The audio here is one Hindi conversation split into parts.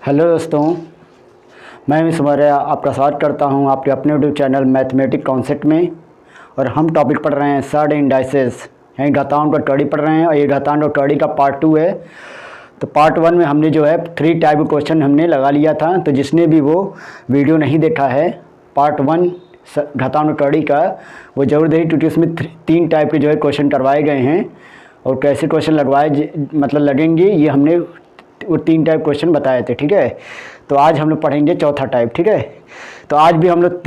हेलो दोस्तों, मैं मिस मौर्या आपका स्वागत करता हूं आपके अपने यूट्यूब चैनल मैथमेटिक कॉन्सेप्ट में। और हम टॉपिक पढ़ रहे हैं सर्ड इंडाइसेस, यानी घातांक का टर्डी पढ़ रहे हैं। और ये घातांक का टर्डी का पार्ट 2 है। तो पार्ट 1 में हमने जो है 3 टाइप के क्वेश्चन हमने लगा लिया था। तो जिसने भी वो वीडियो नहीं देखा है पार्ट 1 घातांक टर्डी का, वो जरूर देखिए, क्योंकि उसमें 3 टाइप के जो है क्वेश्चन करवाए गए हैं। और कैसे क्वेश्चन मतलब लगेंगे, ये हमने वो 3 टाइप क्वेश्चन बताए थे। ठीक है, तो आज हम लोग पढ़ेंगे चौथा टाइप। ठीक है, तो आज भी हम लोग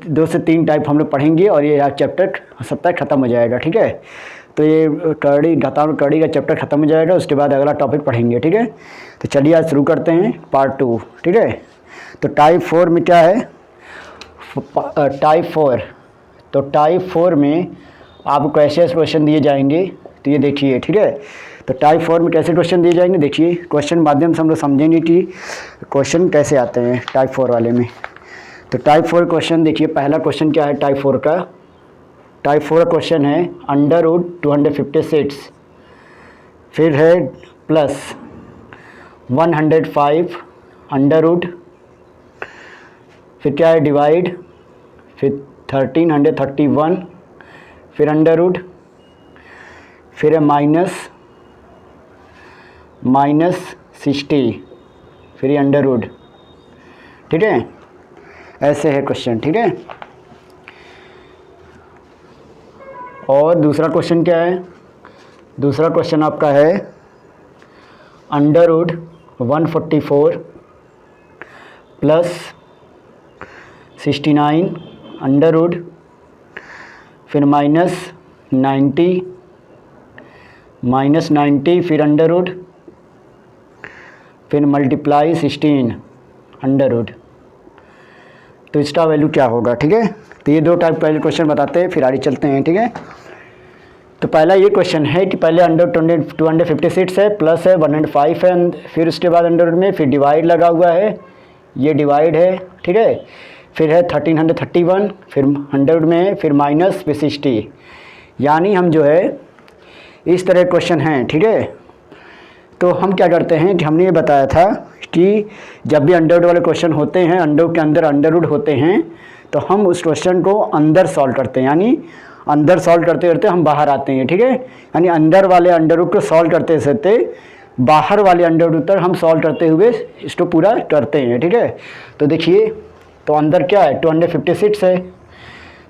2 से 3 टाइप हम लोग पढ़ेंगे और ये आज चैप्टर सब तक ख़त्म हो जाएगा। ठीक है, तो ये घातांक टर्डी का चैप्टर ख़त्म हो जाएगा, उसके बाद अगला टॉपिक पढ़ेंगे। ठीक है, तो चलिए आज शुरू करते हैं पार्ट 2। ठीक है, तो टाइप 4 में क्या है, टाइप 4। तो टाइप 4 में आपको कैसे क्वेश्चन दिए जाएंगे, तो ये देखिए। ठीक है, तो टाइप 4 में कैसे क्वेश्चन दिए जाएंगे, देखिए क्वेश्चन माध्यम से हम लोग समझेंगे कि क्वेश्चन कैसे आते हैं टाइप 4 वाले में। तो टाइप 4 क्वेश्चन देखिए, पहला क्वेश्चन क्या है टाइप 4 का। टाइप 4 क्वेश्चन है √256, फिर है प्लस 105 अंडर रूट, फिर क्या है डिवाइड, फिर 1331, फिर अंडर रूट, फिर है माइनस 60, फिर ये अंडर रूट। ठीक है, ऐसे है क्वेश्चन। ठीक है, और दूसरा क्वेश्चन क्या है, दूसरा क्वेश्चन आपका है under root 144 plus 69 under root, फिर माइनस 90 फिर अंडर रूट, फिर मल्टीप्लाई 16 अंडर रूट। तो इसका वैल्यू क्या होगा। ठीक है, तो ये 2 टाइप पहले क्वेश्चन बताते हैं, फिर आगे चलते हैं। ठीक है, तो पहला ये क्वेश्चन है कि पहले अंडर 256 है, प्लस है 105 है, फिर उसके बाद अंडर में फिर डिवाइड लगा हुआ है, ये डिवाइड है। ठीक है, फिर है 1331, फिर अंडर में है, फिर माइनस, फिर 60। यानी हम जो है इस तरह क्वेश्चन हैं। ठीक है, तो हम क्या करते हैं कि हमने ये बताया था कि जब भी अंडर रूट वाले क्वेश्चन होते हैं, अंडर के अंदर अंडर रूट होते हैं, तो हम उस क्वेश्चन को अंदर सॉल्व करते हैं, यानी अंदर सॉल्व करते करते हम बाहर आते हैं। ठीक है, यानी अंदर वाले अंडर रूट को सॉल्व करते करते बाहर वाले अंडर रूट तक हम सॉल्व करते हुए इसको पूरा करते हैं। ठीक है, तो देखिए, तो अंदर क्या है 256 है,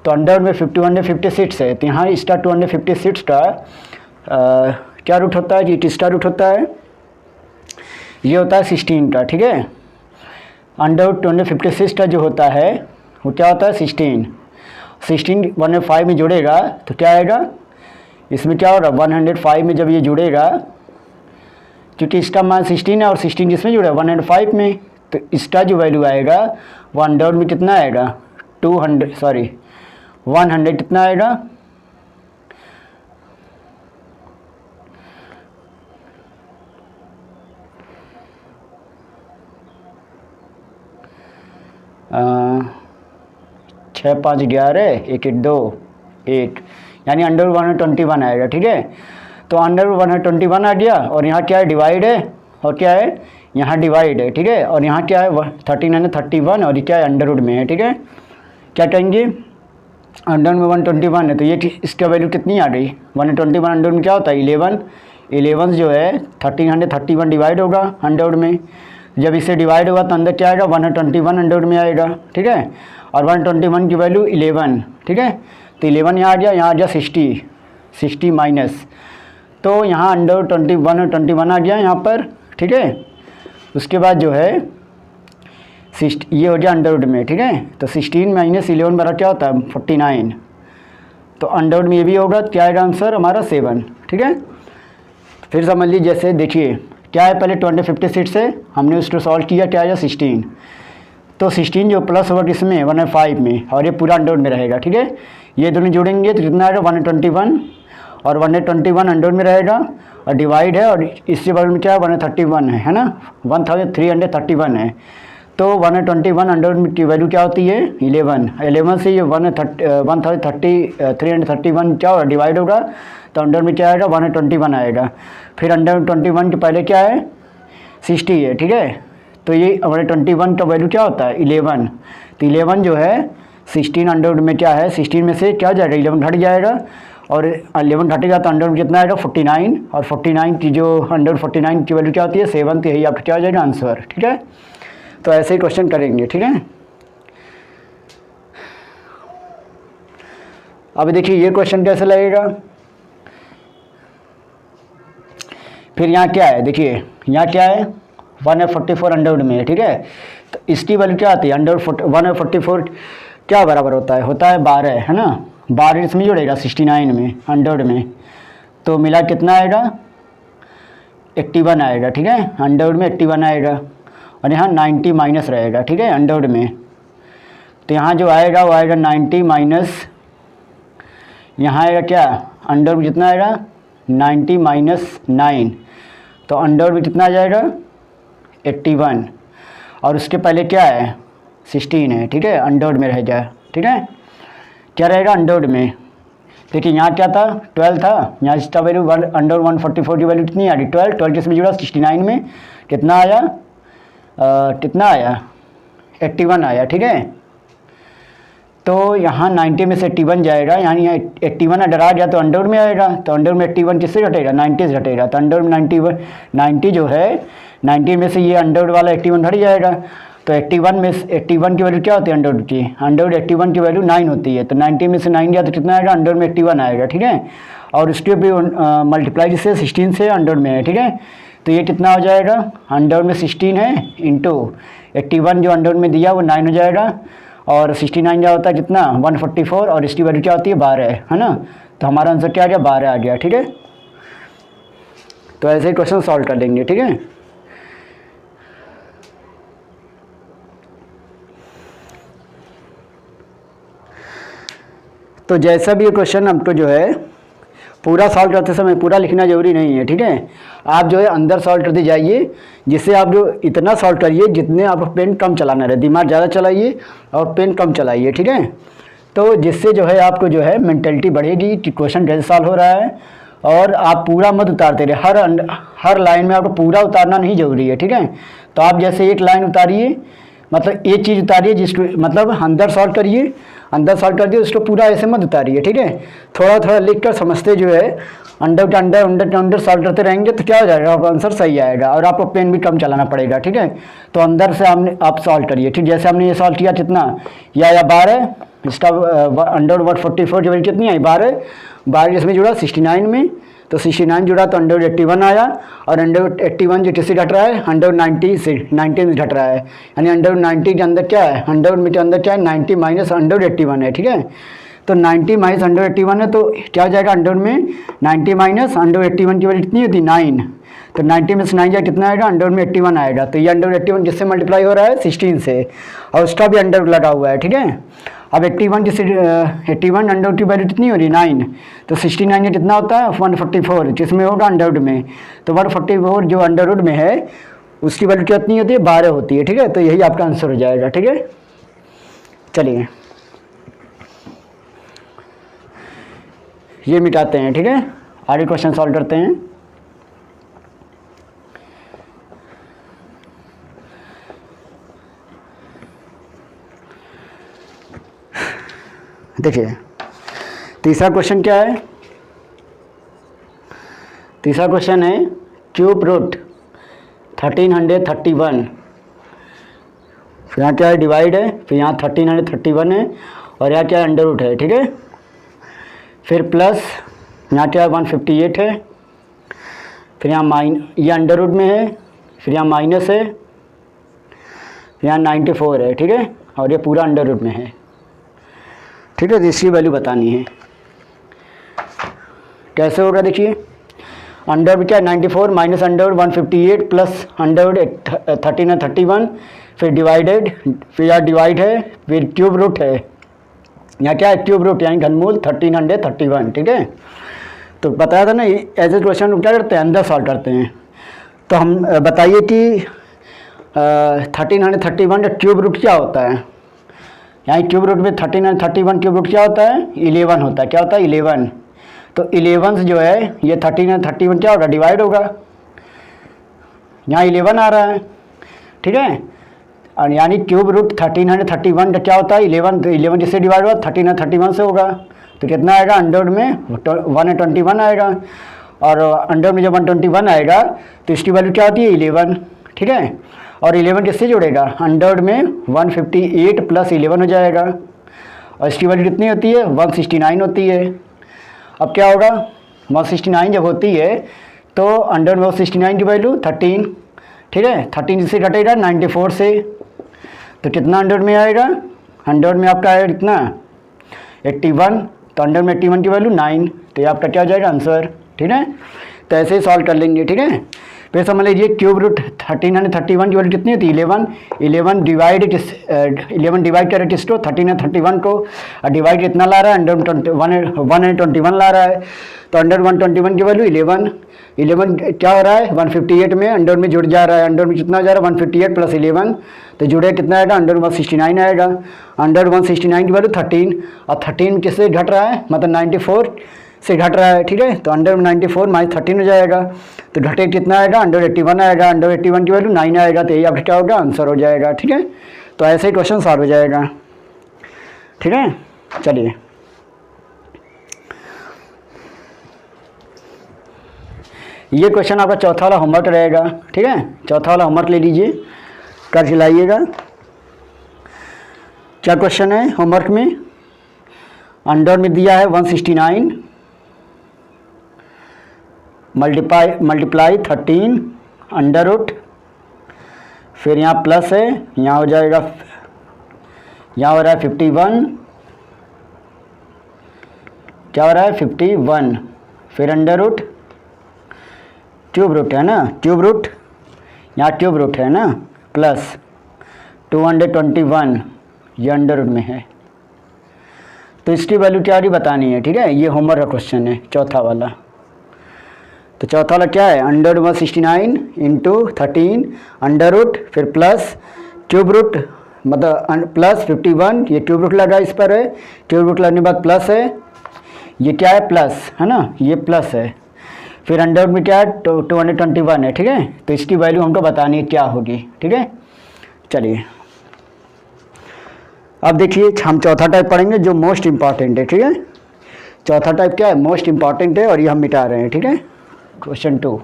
तो अंडर में 256 है, तो यहाँ इसका 256 का क्या रूट होता है, ये इसका रूट होता है, ये होता है 16 का। ठीक है, अंडर 256 का जो होता है वो क्या होता है 16 105 में जुड़ेगा तो क्या आएगा, इसमें क्या होगा 105 में जब ये जुड़ेगा, क्योंकि इसका मान 16 है और 16 जिसमें जुड़ा 105 में, तो इसका जो वैल्यू आएगा वो अंडर में कितना आएगा 100 कितना आएगा 6 5 11 1 1 2 8, यानी अंडर 121 आएगा। ठीक है, तो अंडर 121 आ गया, और यहाँ क्या है डिवाइड है, और क्या है यहाँ डिवाइड है। ठीक है, और यहाँ क्या है 1331, और ये क्या है अंडर रूट में है। ठीक है, क्या कहेंगे अंडर में 121 है, तो ये इसका वैल्यू कितनी आ गई 121 अंडर में क्या होता है 11 जो है 1331 डिवाइड होगा अंडर में, जब इसे डिवाइड होगा तो अंदर क्या आएगा 121 अंडर में आएगा। ठीक है, और 121 की वैल्यू 11। ठीक है, तो 11 यहाँ आ गया, यहाँ आ गया 60 माइनस, तो यहाँ अंडर 21 आ गया यहाँ पर। ठीक है, उसके बाद जो है ये हो गया अंडर रूट में। ठीक है, तो 16 माइनस 11 बराबर क्या होता है 49, तो अंडर रूट में ये भी होगा, क्या आएगा आंसर हमारा 7। ठीक है, फिर समझ लीजिए, जैसे देखिए क्या है पहले 256 है, हमने उसको सॉल्व किया, क्या आया 16, तो 16 जो प्लस होगा किसमें 105 में, और ये पूरा अंडर में रहेगा। ठीक है, ये दोनों जोड़ेंगे तो कितना आएगा 121, और 121 अंडर में रहेगा, और डिवाइड है, और इससे बगल में क्या है 131 है ना, 1331 है, तो 121 अंडर की वैल्यू क्या होती है 11 से ये 331 क्या होगा डिवाइड होगा, तो अंडर में क्या आएगा 121 आएगा। फिर अंडर 21 के पहले क्या है 60 है, ठीक है, तो तो ये हमारे 21 का वैल्यू क्या होता है 11। तो 11 जो है 16 अंडर रूट में क्या है 16 में से क्या हो जाएगा 11 घट जाएगा और 11 घटेगा तो अंडर रूट कितना आएगा 49 और 49 की जो अंडर 49 की वैल्यू क्या होती है 7। तो यही आपका क्या हो जाएगा आंसर। ठीक है, तो ऐसे ही क्वेश्चन करेंगे। ठीक है, अब देखिए ये क्वेश्चन कैसे लगेगा। फिर यहाँ क्या है, देखिए यहाँ क्या है 1/44 अंडर रूट में है। ठीक है, तो इसकी वैल्यू क्या आती है अंडर 1/44 क्या बराबर होता है 12 है ना। 12 इसमें जोड़ेगा 69 में अंडर रूट में, तो मिला कितना आएगा 81 आएगा। ठीक है, अंडर रूट में 81 आएगा और यहाँ 90 माइनस रहेगा। ठीक है, अंडर रूट में तो यहाँ जो आएगा वो आएगा 90 माइनस, यहाँ आएगा क्या अंडर रूट जितना आएगा 90 माइनस 9, तो अंडर रूट कितना आ जाएगा 81 और उसके पहले क्या है 16 है। ठीक है, अंडर रूट में रह जाए। ठीक है, क्या रहेगा अंडर रूट में, देखिए यहाँ क्या था 12 था, यहाँ इसका वैल्यू अंडर 144 की वैल्यू कितनी आ रही 12 किसमें जुड़ा 69 में, कितना आया कितना आया 81 आया। ठीक है, तो यहाँ 90 में से 81 जाएगा, यानी यहाँ 81 अगर आ गया तो अंडर में आएगा, तो अंडर में 81 किससे घटेगा 90 से घटेगा, तो अंडर में 90 जो है 90 में से ये अंडर वाला 81 घट जाएगा। तो 81 में 81 की वैल्यू क्या होती है अंडर की, अंडर 81 की वैल्यू 9 होती है, तो 90 में से 9 गया तो कितना आएगा अंडर में 81 आएगा। ठीक है, और उसके भी मल्टीप्लाई जिससे 16 से अंडर में है। ठीक है, तो ये कितना हो जाएगा अंडर में 16 है इंटू 81 जो अंडर में दिया वो 9 हो जाएगा और 69 क्या होता है कितना 144 और इसकी वैल्यू क्या होती है 12 है ना। तो हमारा आंसर क्या आ गया 12 आ गया। ठीक है, तो ऐसे ही क्वेश्चन सॉल्व कर देंगे। ठीक है, तो जैसा भी ये क्वेश्चन हमको जो है पूरा सॉल्व करते समय पूरा लिखना जरूरी नहीं है। ठीक है, आप जो है अंदर सॉल्व करते जाइए, जिससे आप जो इतना सॉल्व करिए जितने आप पेन कम चलाना रहे, दिमाग ज़्यादा चलाइए और पेन कम चलाइए। ठीक है, तो जिससे जो है आपको जो है मेंटलिटी बढ़ेगी कि क्वेश्चन कैसे सॉल्व हो रहा है, और आप पूरा मत उतारते रहे, हर लाइन में आपको पूरा उतारना नहीं जरूरी है। ठीक है, तो आप जैसे एक लाइन उतारिए, मतलब एक चीज़ उतारिए जिसको मतलब अंदर सॉल्व करिए, अंदर सॉल्व कर दिए उसको पूरा ऐसे मत उतारिए। ठीक है, थोड़ा थोड़ा लिख कर समझते जो है अंडर के अंडर अंडर के अंडर सॉल्व करते रहेंगे तो क्या हो जाएगा आपका आंसर सही आएगा और आपको पेन भी कम चलाना पड़ेगा। ठीक है, तो अंदर से आप सॉल्व करिए। ठीक, जैसे हमने ये सॉल्व किया कितना या 12, इसका अंडर 144 की वैल्यू कितनी आई 12 जिसमें जुड़ा 69 में, तो 69 जुड़ा तो अंडर 81 आया और अंडर 81 जो किससे घट रहा है अंडर 90 से 90 में घट रहा है, यानी अंडर 90 के अंदर क्या है अंडर में के अंदर क्या है 90 माइनस अंडर 81 है। ठीक है, तो 90 माइनस अंडर 81 है तो क्या हो जाएगा अंडर में 90 माइनस अंडर 81 की वैल्यू कितनी होती 9, तो 90 में से 9 जाए कितना आएगा अंडर में 81 आएगा। तो ये अंडर 81 किससे मल्टीप्लाई हो रहा है 16 से और उसका भी अंडर लगा हुआ है। ठीक है, अब 81 जिससे 81 अंडर की वैल्यू कितनी हो रही 9, तो 69 में कितना होता है 144 जिसमें होगा अंडर में, तो 144 जो अंडर में है उसकी वैल्यू कितनी होती है 12 होती है। ठीक है, तो यही आपका आंसर हो जाएगा। ठीक है, चलिए ये मिटाते हैं। ठीक है, आगे क्वेश्चन सॉल्व करते हैं। देखिए तीसरा क्वेश्चन क्या है, तीसरा क्वेश्चन है क्यूब रूट 1331, फिर यहाँ क्या है डिवाइड है, फिर यहाँ 1331 है और यहाँ क्या है अंडर रूट है। ठीक है, फिर प्लस यहाँ क्या है 158 है, फिर यहाँ ये अंडर रूट में है, फिर यहाँ माइनस है, फिर यहाँ 94 है। ठीक है, और ये पूरा अंडर रूट में है। ठीक है, तो इसकी वैल्यू बतानी है कैसे होगा। देखिए अंडर में क्या है 94 माइनस अंडर 158 प्लस अंडर 1331, फिर डिवाइडेड, फिर यहाँ डिवाइड है, फिर क्यूब रूट है, यहाँ क्या है क्यूब रूट यानी घनमूल 1331। ठीक है, तो बताया था ना ऐसे क्वेश्चन क्या करते हैं अंदर सॉल्व करते हैं। तो हम बताइए कि 1331 का क्यूब रूट क्या होता है, यहाँ क्यूब रूट में 1331 क्यूब रूट क्या होता है 11 होता है। क्या होता है 11, तो 11 जो है ये 1331 क्या होगा डिवाइड होगा, यहाँ 11 आ रहा है ठीक है। और यानी क्यूब रूट 1331 का क्या होता है 11, तो 11 किससे डिवाइड हुआ 1331 से होगा, तो कितना आएगा अंडर में 121 आएगा, और अंडर में जब 121 आएगा तो इसकी वैल्यू क्या होती है 11, ठीक है। और 11 किससे जुड़ेगा अंडर में 158 प्लस 11 हो जाएगा, और इसकी वैल्यू कितनी होती है 169 होती है। अब क्या होगा 169 जब होती है तो अंडर में 169 की वैल्यू 13, ठीक है। 13 जिससे घटेगा 94 से, तो कितना अंडर में आएगा, अंडर में आपका आएगा कितना 81, तो अंडर में 81 की वैल्यू 9, तो ये आपका क्या हो जाएगा आंसर, ठीक है। तो ऐसे ही सॉल्व कर लेंगे, ठीक है। फिर समझ लीजिए क्यूब रूट 1331 की वैल्यू कितनी होती है 11 डिवाइड करें किसको 1331 को, और डिवाइड कितना ला रहा है अंडर 121 ला रहा है, तो अंडर 121 की वैल्यू 11 क्या हो रहा है 158 में अंडर में जुड़ जा रहा है, अंडर में कितना हो जा रहा है 158 प्लस 11, तो जुड़े कितना आएगा अंडर 169 आएगा, अंडर 169 की वैल्यू 13, और 13 किससे घट रहा है मतलब 94 से घट रहा है, ठीक है। तो अंडर 94 माइनस 13 हो जाएगा, तो घटे कितना आएगा अंडर 81 आएगा, अंडर 81 की वैल्यू 9 आएगा, तो यही आपका क्या होगा आंसर हो जाएगा, ठीक है। तो ऐसे ही क्वेश्चन सॉल्व हो जाएगा, ठीक है। चलिए ये क्वेश्चन आपका चौथा वाला होमवर्क रहेगा, ठीक है। चौथा वाला होमवर्क ले लीजिए, कर खिलाइएगा। क्या क्वेश्चन है होमवर्क में, अंडर में दिया है 169 मल्टीप्लाई 13 अंडर रूट, फिर यहाँ प्लस है, यहाँ हो जाएगा, यहाँ हो रहा है 51, क्या हो रहा है 51, फिर अंडर रूट क्यूब रूट है ना, क्यूब रूट यहाँ क्यूब रूट है ना, प्लस 221 ये अंडर रूट में है, तो इसकी वैल्यू क्या बतानी है, ठीक है। ये होमवर्क का क्वेश्चन है चौथा वाला। तो चौथा वाला क्या है अंडर 169 इंटू 13 अंडर रूट, फिर प्लस क्यूब रूट मतलब प्लस 51, ये क्यूब रूट लगा इस पर है, क्यूब रूट लगने के बाद प्लस है, ये क्या है प्लस है ना, ये प्लस है, फिर अंडर में क्या है 221 है, ठीक है। तो इसकी वैल्यू हमको बतानी है क्या होगी, ठीक है। चलिए अब देखिए हम चौथा टाइप पढ़ेंगे जो मोस्ट इम्पॉर्टेंट है, ठीक है। चौथा टाइप क्या है मोस्ट इम्पॉर्टेंट है, और ये हम मिटा रहे हैं, ठीक है। क्वेश्चन 2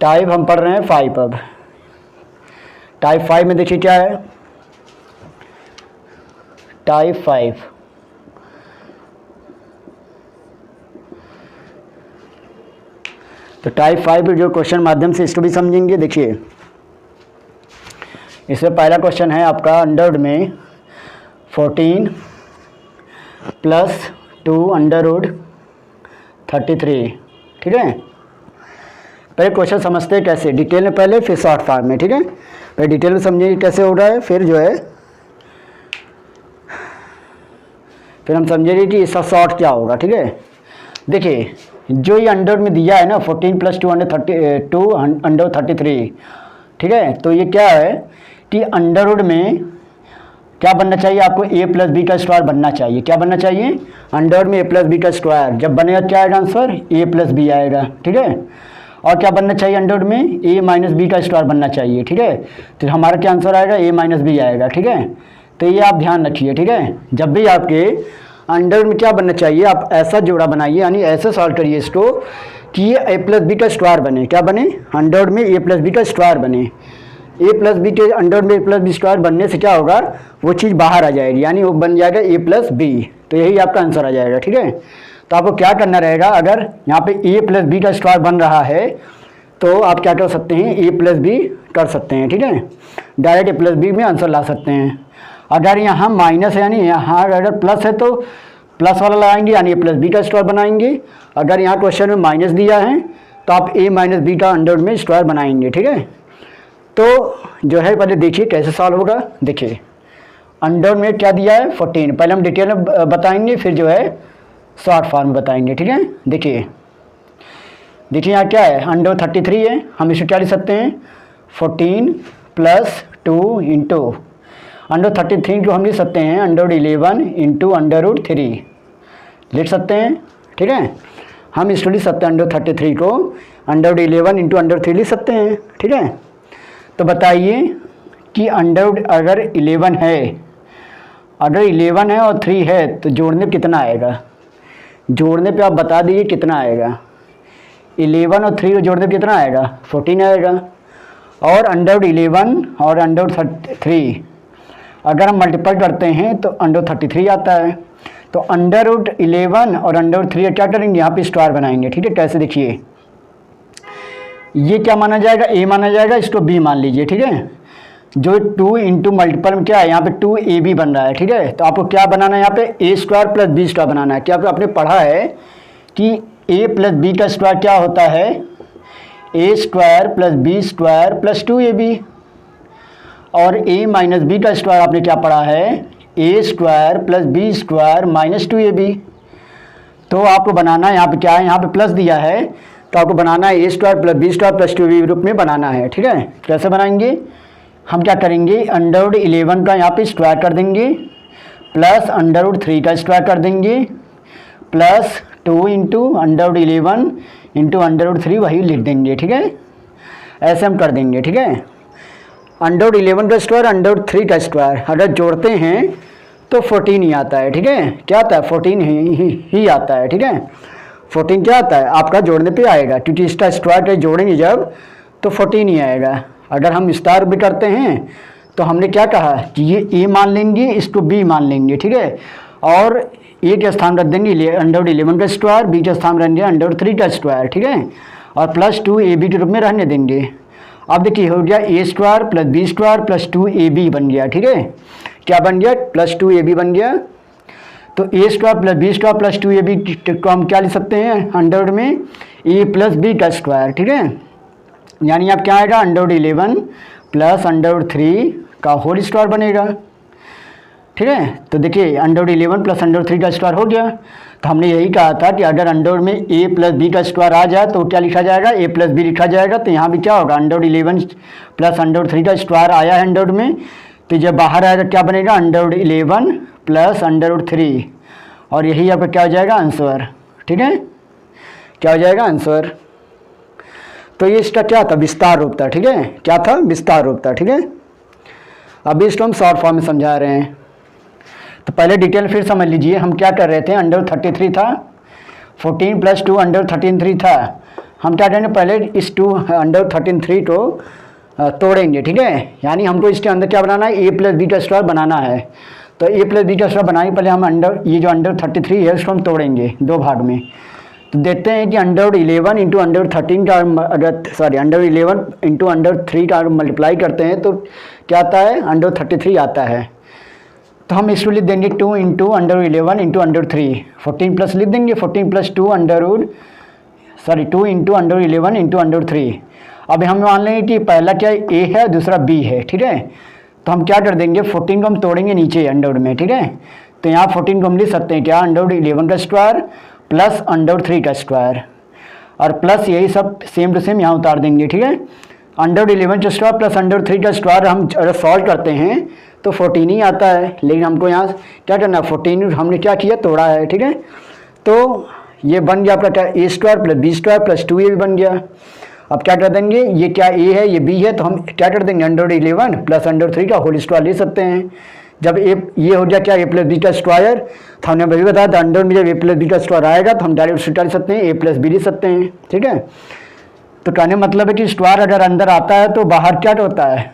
टाइप हम पढ़ रहे हैं 5। अब टाइप 5 में देखिए क्या है, टाइप 5 तो टाइप 5 जो क्वेश्चन माध्यम से इसको भी समझेंगे। देखिए इसमें पहला क्वेश्चन है आपका अंडर में 14 प्लस 2 अंडर रूट 33, ठीक है। पहले क्वेश्चन समझते हैं कैसे, डिटेल में पहले फिर शॉर्ट फॉर्म में, ठीक है। पहले डिटेल में समझेंगे कैसे हो रहा है, फिर जो है फिर हम समझेंगे कि इसका शॉर्ट क्या होगा, ठीक है। देखिए जो ये अंडर में दिया है ना 14 प्लस 2 अंडर 33, ठीक है। तो ये क्या है कि अंडर रूट में क्या बनना चाहिए आपको a प्लस बी का स्क्वायर बनना चाहिए, क्या बनना चाहिए अंडर में a प्लस बी का स्क्वायर, जब बनेगा क्या आएगा आंसर a प्लस बी आएगा, ठीक है। और क्या बनना चाहिए अंडर में a माइनस बी का स्क्वायर बनना चाहिए, ठीक है। तो हमारा क्या आंसर आएगा a माइनस बी आएगा, ठीक है। तो ये आप ध्यान रखिए, ठीक है। जब भी आपके अंडर में क्या बनना चाहिए आप ऐसा जोड़ा बनाइए, यानी ऐसे सॉल्व करिए इसको कि ये a प्लस बी का स्क्वायर बने, क्या बने अंडर में a प्लस बी का स्क्वायर बने, a प्लस बी के अंडर में a प्लस बी स्क्वायर बनने से क्या होगा वो चीज़ बाहर आ जाएगी, यानी वो बन जाएगा a प्लस बी, तो यही आपका आंसर आ जाएगा, ठीक है। तो आपको क्या करना रहेगा, अगर यहाँ पे a प्लस बी का स्क्वायर बन रहा है तो आप क्या कर सकते हैं a प्लस बी कर सकते हैं, ठीक है। डायरेक्ट a प्लस बी में आंसर ला सकते हैं। अगर यहाँ माइनस है यानी यहाँ अगर प्लस है तो प्लस वाला लगाएंगे यानी a प्लस बी का स्क्वायर बनाएंगे। अगर यहाँ क्वेश्चन में माइनस दिया है तो आप a माइनस बी का अंडर में स्क्वायर बनाएंगे, ठीक है। तो जो है पहले देखिए कैसे सॉल्व होगा। देखिए अंडर में क्या दिया है 14, पहले हम डिटेल में बताएंगे फिर जो है शॉर्ट फॉर्म बताएंगे, ठीक है। देखिए यहाँ क्या है अंडर 33 है, हम इसे क्या लिख सकते हैं 14 प्लस 2 इंटू अंडर 33 को हम लिख सकते हैं अंडर 11 इंटू अंडर रूट 3 लिख सकते हैं, ठीक है। हम इसको लिख सकते हैं अंडर 33 को √11 इंटू √3 लिख सकते हैं, ठीक है। तो बताइए कि अगर 11 है, अगर 11 है और 3 है तो जोड़ने पे कितना आएगा? जोड़ने पे आप बता दीजिए कितना आएगा। 11 और 3 को जोड़ने पे कितना आएगा? 14 आएगा। और √11 और √3 अगर हम मल्टीप्लाई करते हैं तो √33 आता है। तो √11 और √3 क्या करेंगे? यहाँ पे स्क्वायर बनाएंगे, ठीक है। कैसे? देखिए, ये क्या माना जाएगा? a माना जाएगा, इसको b मान लीजिए, ठीक है। जो 2 इंटू मल्टीपल में क्या है, यहाँ पे 2ab बन रहा है, ठीक है। तो आपको क्या बनाना है? यहाँ पे a² + b² बनाना है। क्या आपने पढ़ा है कि a + b का स्क्वायर क्या होता है? a² + b² + 2ab। और a - b का स्क्वायर आपने क्या पढ़ा है? a² + b² - 2ab। तो आपको बनाना है, यहाँ पे क्या है? यहाँ पे प्लस दिया है, तो आपको बनाना है a² + b² + 2ab रूप में बनाना है, ठीक है। कैसे बनाएंगे? हम क्या करेंगे? √11 का यहाँ पे स्क्वायर कर देंगे, प्लस √3 का स्क्वायर कर देंगे, प्लस 2 इंटू √11 इंटू √3 वही लिख देंगे, ठीक है। ऐसे हम कर देंगे, ठीक है। √11 का स्क्वायर √3 का स्क्वायर अगर जोड़ते हैं तो 14 ही आता है, ठीक है। क्या आता है? 14 ही आता है, ठीक है। 14 क्या आता है? आपका जोड़ने पे आएगा, क्योंकि इसका स्क्वायर के जोड़ेंगे जब तो 14 ही आएगा। अगर हम विस्तार भी करते हैं तो हमने क्या कहा कि ये a मान लेंगे, इसको b मान लेंगे, ठीक है। और a के स्थान रख देंगे √11 का स्क्वायर, b के स्थान रख देंगे √3 का स्क्वायर, ठीक है। और प्लस 2ab के रूप में रहने देंगे। अब देखिए हो गया a² + b² + 2ab बन गया, ठीक है। क्या बन गया? प्लस 2ab बन गया। तो a² + b² + 2ab को हम क्या लिख सकते हैं? 100 में a + b का स्क्वायर, ठीक है। यानी अब क्या आएगा? √11 + √3 का होल स्क्वायर बनेगा, ठीक है। तो देखिए √11 + √3 का स्क्वायर हो गया। तो हमने यही कहा था कि अगर अंडर में a + b का स्क्वायर आ जाए तो क्या लिखा जाएगा? a + b लिखा जाएगा। तो यहाँ भी क्या होगा? √11 + √3 का स्क्वायर आया है अंडर में, तो जब बाहर आएगा क्या बनेगा? √11 + √3, और यही आपका क्या हो जाएगा? आंसर, ठीक है। क्या हो जाएगा? आंसर। तो ये इसका क्या था? विस्तार रूप था, ठीक है। क्या था? विस्तार रूप था, ठीक है। अभी इसको हम शॉर्ट फॉर्म में समझा रहे हैं। तो पहले डिटेल फिर समझ लीजिए, हम क्या कर रहे थे? √33 था, 14 + 2 √33 था। हम क्या करेंगे? पहले इस √33 को तोड़ेंगे, ठीक है। यानी हमको इसके अंदर क्या बनाना है? a + b का स्क्वायर बनाना है। तो a + b का स्क्वायर बनाने पहले हम ये जो √33 है उसको हम तोड़ेंगे दो भाग में। तो देखते हैं कि √11 इंटू √13 का √11 इंटू √3 का मल्टीप्लाई करते हैं तो क्या आता है? √33 आता है। तो हम इसको लिख देंगे 2 इंटू √11 इंटू √3, 14 प्लस लिख देंगे, 14 + 2 2 इंटू √11 इंटू √3। अब हम मान लेंगे कि पहला क्या a है, दूसरा b है, ठीक है। तो हम क्या कर देंगे? 14 को हम तोड़ेंगे नीचे अंडर में, ठीक है। तो यहाँ 14 को हम लिख सकते हैं क्या? √11 का स्क्वायर प्लस √3 का स्क्वायर, और प्लस यही सब सेम टू सेम यहाँ उतार देंगे, ठीक है। √11 का स्क्वायर प्लस √3 का स्क्वायर हम अगर सॉल्व करते हैं तो 14 ही आता है, लेकिन हमको यहाँ क्या करना है? 14 हमने क्या किया? तोड़ा है, ठीक है। तो ये बन गया आपका क्या? a² + b² + 2a बन गया। अब क्या कर देंगे? ये क्या a है, ये b है, तो हम क्या कर देंगे? √11 + √3 का होल स्क्वायर ले सकते हैं। जब ये हो गया क्या? a + b का स्क्वायर, तो हमने अभी बताया था अंडर में जब a + b का स्क्वायर आएगा तो हम डायरेक्ट उल्टा लिख सकते हैं, a + b लिख सकते हैं, ठीक है। तो कहने मतलब है कि स्क्वायर अगर अंदर आता है तो बाहर क्या होता है?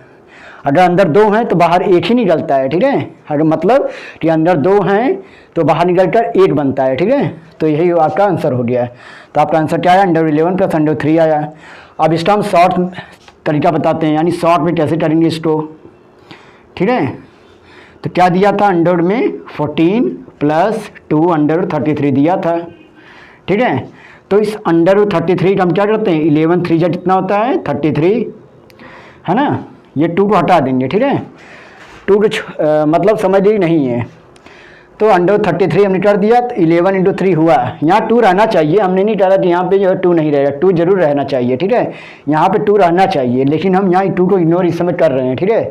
अगर अंदर 2 हैं तो बाहर 1 ही निकलता है, ठीक है। अगर मतलब कि अंदर 2 हैं तो बाहर निकल कर 1 बनता है, ठीक है। तो यही आपका आंसर हो गया है। तो आपका आंसर क्या आया? √11 + √3 आया। अब इसका हम शॉर्ट तरीका बताते हैं, यानी शॉर्ट में कैसे करेंगे इसको, ठीक है। तो क्या दिया था? अंडर में 14 + 2 √33 दिया था, ठीक है। तो इस √33 का हम क्या करते हैं? 11 3 जा कितना होता है? 33, है ना। ये 2 को हटा देंगे, ठीक है। 2 को मतलब समझ ही नहीं है। तो √33 हमने कर दिया, तो 11 × 3 हुआ। यहाँ 2 रहना चाहिए, हमने नहीं कहा कि यहाँ पे जो है 2 नहीं रहेगा, 2 जरूर रहना चाहिए, ठीक है। यहाँ पे 2 रहना चाहिए, लेकिन हम यहाँ 2 को इग्नोर इस समय कर रहे हैं, ठीक है।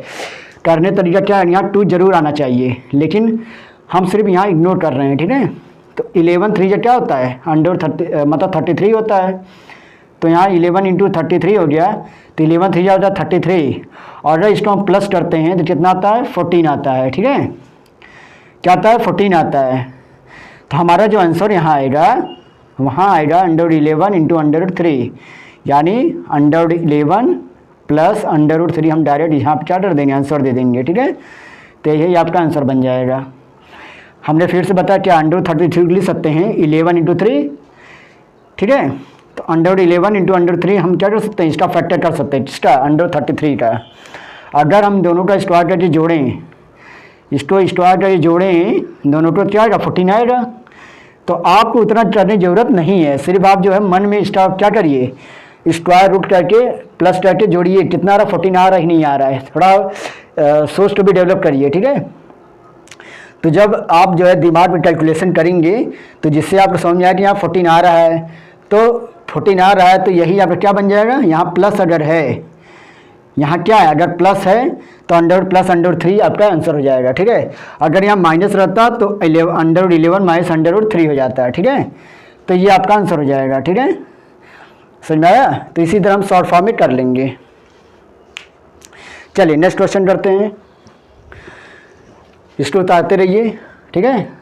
करने तरीका क्या है? यहाँ 2 जरूर आना चाहिए, लेकिन हम सिर्फ यहाँ इग्नोर कर रहे हैं, ठीक है। तो 11 3 क्या होता है अंडर 30 मतलब 33 होता है। तो यहाँ 11 इंटू 33 हो गया, तो 11 3 होता है 33, और अगर इसको हम प्लस करते हैं तो कितना आता है 14 आता है। ठीक है, क्या आता है 14 आता है। तो हमारा जो आंसर यहाँ आएगा वहाँ आएगा अंडर 11 इंटू अंडर 3, यानी अंडर 11 प्लस अंडर 3 हम डायरेक्ट यहाँ पर क्या कर देंगे आंसर दे देंगे। ठीक है, तो यही आपका आंसर बन जाएगा। हमने फिर से बताया कि अंडर 33 लिख सकते हैं 11 इंटू 3। ठीक है, तो अंडर 11 इंटू अंडर 3 हम क्या कर सकते हैं, इसका फैक्टर कर सकते हैं, इसका अंडर 33 का। अगर हम दोनों का स्क्वायर करके जोड़ें, इसको स्क्वायर करके जोड़ें दोनों को, क्या आएगा 14 आएगा। तो आपको उतना करने की ज़रूरत नहीं है, सिर्फ आप जो है मन में इसका क्या करिए, स्क्वायर रूट करके प्लस करके जोड़िए, कितना आ रहा 14 आ रहा ही नहीं आ रहा है, थोड़ा सोच को भी डेवलप करिए। ठीक है, तो जब आप जो है दिमाग में कैलकुलेशन करेंगे तो जिससे आपको समझ में आया कि यहाँ 14 आ रहा है, तो 14 आ रहा है तो यही आपका क्या बन जाएगा, यहाँ प्लस अगर है, यहाँ क्या है अगर प्लस है तो अंडर प्लस अंडर 3 आपका आंसर हो जाएगा। ठीक है, अगर यहाँ माइनस रहता तो अंडर 11 माइनस अंडर 3 हो जाता है। ठीक है, तो ये आपका आंसर हो जाएगा। ठीक है, समझ में आया। तो इसी तरह हम शॉर्ट फॉर्म में कर लेंगे। चलिए नेक्स्ट क्वेश्चन करते हैं, इसको उतारते रहिए। ठीक है,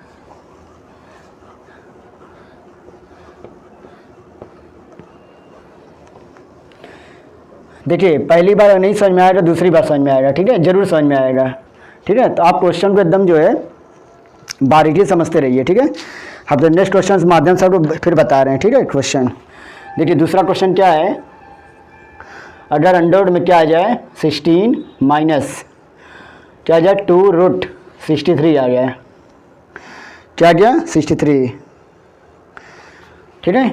देखिए पहली बार नहीं समझ में आएगा, दूसरी बार समझ में आएगा। ठीक है, जरूर समझ में आएगा। ठीक है, तो आप क्वेश्चन को एकदम जो है बारीकी समझते रहिए। ठीक है, अब तो नेक्स्ट क्वेश्चन के माध्यम से आपको फिर बता रहे हैं। ठीक है, क्वेश्चन देखिए, दूसरा क्वेश्चन क्या है, अगर अंडर में क्या आ जाए 16 माइनस क्या आ जाए 2 रूट 63 आ गया, क्या आ गया 63। ठीक है,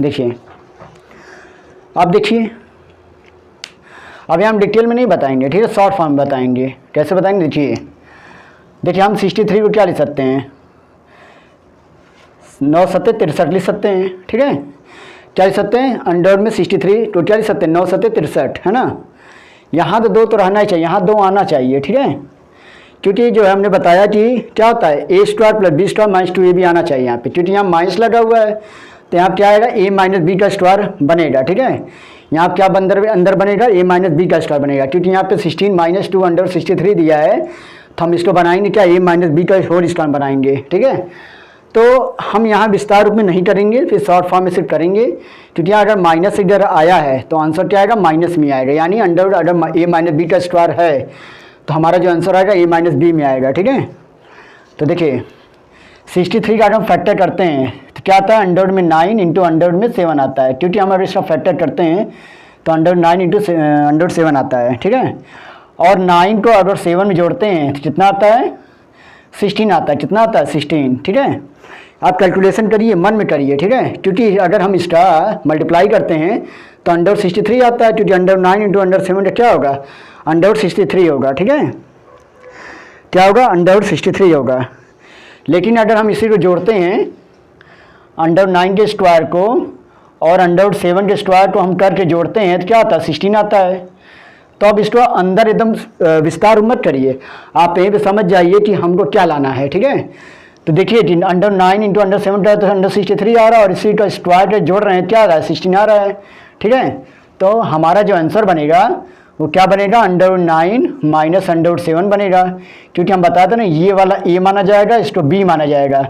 देखिए आप देखिए, अभी हम डिटेल में नहीं बताएंगे। ठीक है, शॉर्ट फॉर्म में बताएंगे। कैसे बताएंगे, देखिए हम 63 को क्या लिख सकते हैं, 9 7 63 लिख सकते हैं। ठीक है, क्या लिख सकते हैं अंडर में 63 तो क्या लिख सकते हैं 9 7 63, है ना। यहाँ तो 2 तो रहना ही चाहिए, यहाँ 2 आना चाहिए। ठीक है, क्योंकि जो है हमने बताया कि क्या होता है A square plus B square minus 2 A भी आना चाहिए यहाँ पे, क्योंकि यहाँ माइनस लगा हुआ है तो यहाँ क्या आएगा ए माइनस बी का स्क्वायर बनेगा। ठीक है, यहाँ क्या अंदर बनेगा ए माइनस बी का स्क्वायर बनेगा, क्योंकि यहाँ पे 16 माइनस 2 अंडर 63 दिया है, तो हम इसको बनाएंगे क्या ए माइनस बी का होल स्क्वायर बनाएंगे। ठीक है, तो हम यहाँ विस्तार रूप में नहीं करेंगे, फिर शॉर्ट फॉर्म में सिर्फ करेंगे, क्योंकि अगर माइनस इधर आया है तो आंसर क्या आएगा माइनस में आएगा, यानी अंडर अगर ए माइनस बी का स्क्वायर है तो हमारा जो आंसर आएगा ए माइनस बी में आएगा। ठीक है, तो देखिए 63 का अगर हम फैक्टर करते हैं तो क्या आता है अंडर में 9 इंटू अंडर में 7 आता है, क्योंकि हम अगर इसका फैक्टर करते हैं तो अंडर 9 इंटू अंडर 7 आता है। ठीक है, और 9 को अगर 7 में जोड़ते हैं तो कितना आता है 16 आता है। कितना आता है 16। ठीक है, आप कैलकुलेशन करिए, मन में करिए। ठीक है, क्योंकि अगर हम इसका मल्टीप्लाई करते हैं तो अंडर 63 आता है, क्योंकि अंडर 9 इंटू अंडर 7 क्या होगा अंडर 63 होगा। ठीक है, क्या होगा अंडर 63 होगा। लेकिन अगर हम इसी को जोड़ते हैं अंडर 9 के स्क्वायर को और अंडर 7 के स्क्वायर को हम करके जोड़ते हैं तो क्या आता है 16 आता है। तो अब इसको अंदर एकदम विस्तार मत करिए, आप यहीं पे समझ जाइए कि हमको क्या लाना है। ठीक है, तो देखिए कि अंडर 9 इंटू अंडर 7 है तो अंडर 63 आ रहा है, और इसी का स्क्वायर के जोड़ रहे हैं क्या आ रहा है 16 आ रहा है। ठीक है, तो हमारा जो आंसर बनेगा वो क्या बनेगा अंडर 9 माइनस अंडर 7 बनेगा, क्योंकि हम बताते ना ये वाला ए माना जाएगा, इसको बी माना जाएगा।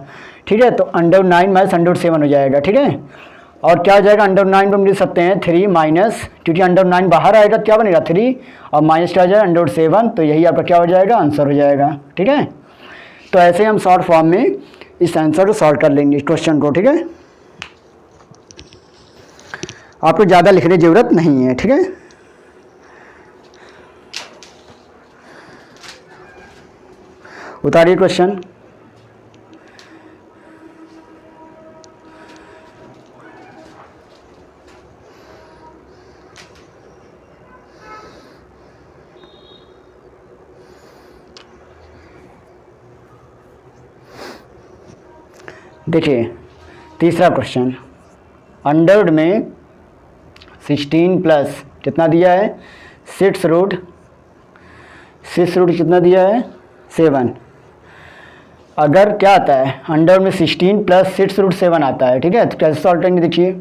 ठीक है, तो अंडर 9 माइनस अंडर 7 हो जाएगा। ठीक है, और क्या हो जाएगा अंडर 9 को हम लिख सकते हैं 3 माइनस, क्योंकि अंडर 9 बाहर आएगा क्या बनेगा 3, और माइनस क्या हो जाएगा अंडर 7, तो यही आपका क्या हो जाएगा आंसर हो जाएगा। ठीक है, तो ऐसे हम शॉर्ट फॉर्म में इस आंसर को सॉल्व कर लेंगे क्वेश्चन को। ठीक है, आपको ज़्यादा लिखने की ज़रूरत नहीं है। ठीक है, उतारिए क्वेश्चन। देखिए तीसरा क्वेश्चन, अंडर में 16 प्लस कितना दिया है 6 रूट कितना दिया है 7, अगर क्या आता है अंडर में 16 प्लस 6√7 आता है, ठीक है, तो कैसे सॉल्व करेंगे देखिए।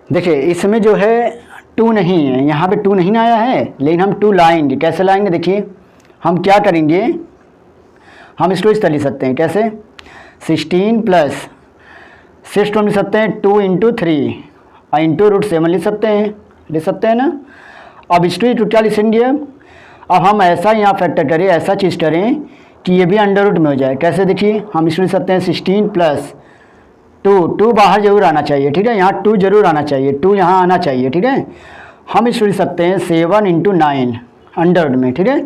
देखिए इसमें जो है 2 नहीं है, यहाँ पे 2 नहीं ना आया है, लेकिन हम 2 लाएंगे। कैसे लाएंगे देखिए, हम क्या करेंगे, हम इसको इस तरह लिख सकते हैं, कैसे 16 प्लस 6 को हम लिख सकते हैं 2 इंटू 3 और इंटू √7 लिख सकते हैं ना। अब इसको क्या लिखेंगे, अब हम ऐसा यहाँ फैक्टर करें, ऐसा चीज़ करें कि ये भी अंडर रूट में हो जाए। कैसे देखिए, हम इसको लिख सकते हैं 16 प्लस 2 बाहर जरूर आना चाहिए, ठीक है, यहाँ 2 जरूर आना चाहिए, 2 यहाँ आना चाहिए, ठीक है। हम इसको लिख सकते हैं 7 इंटू 9 अंडर रूट में, ठीक है।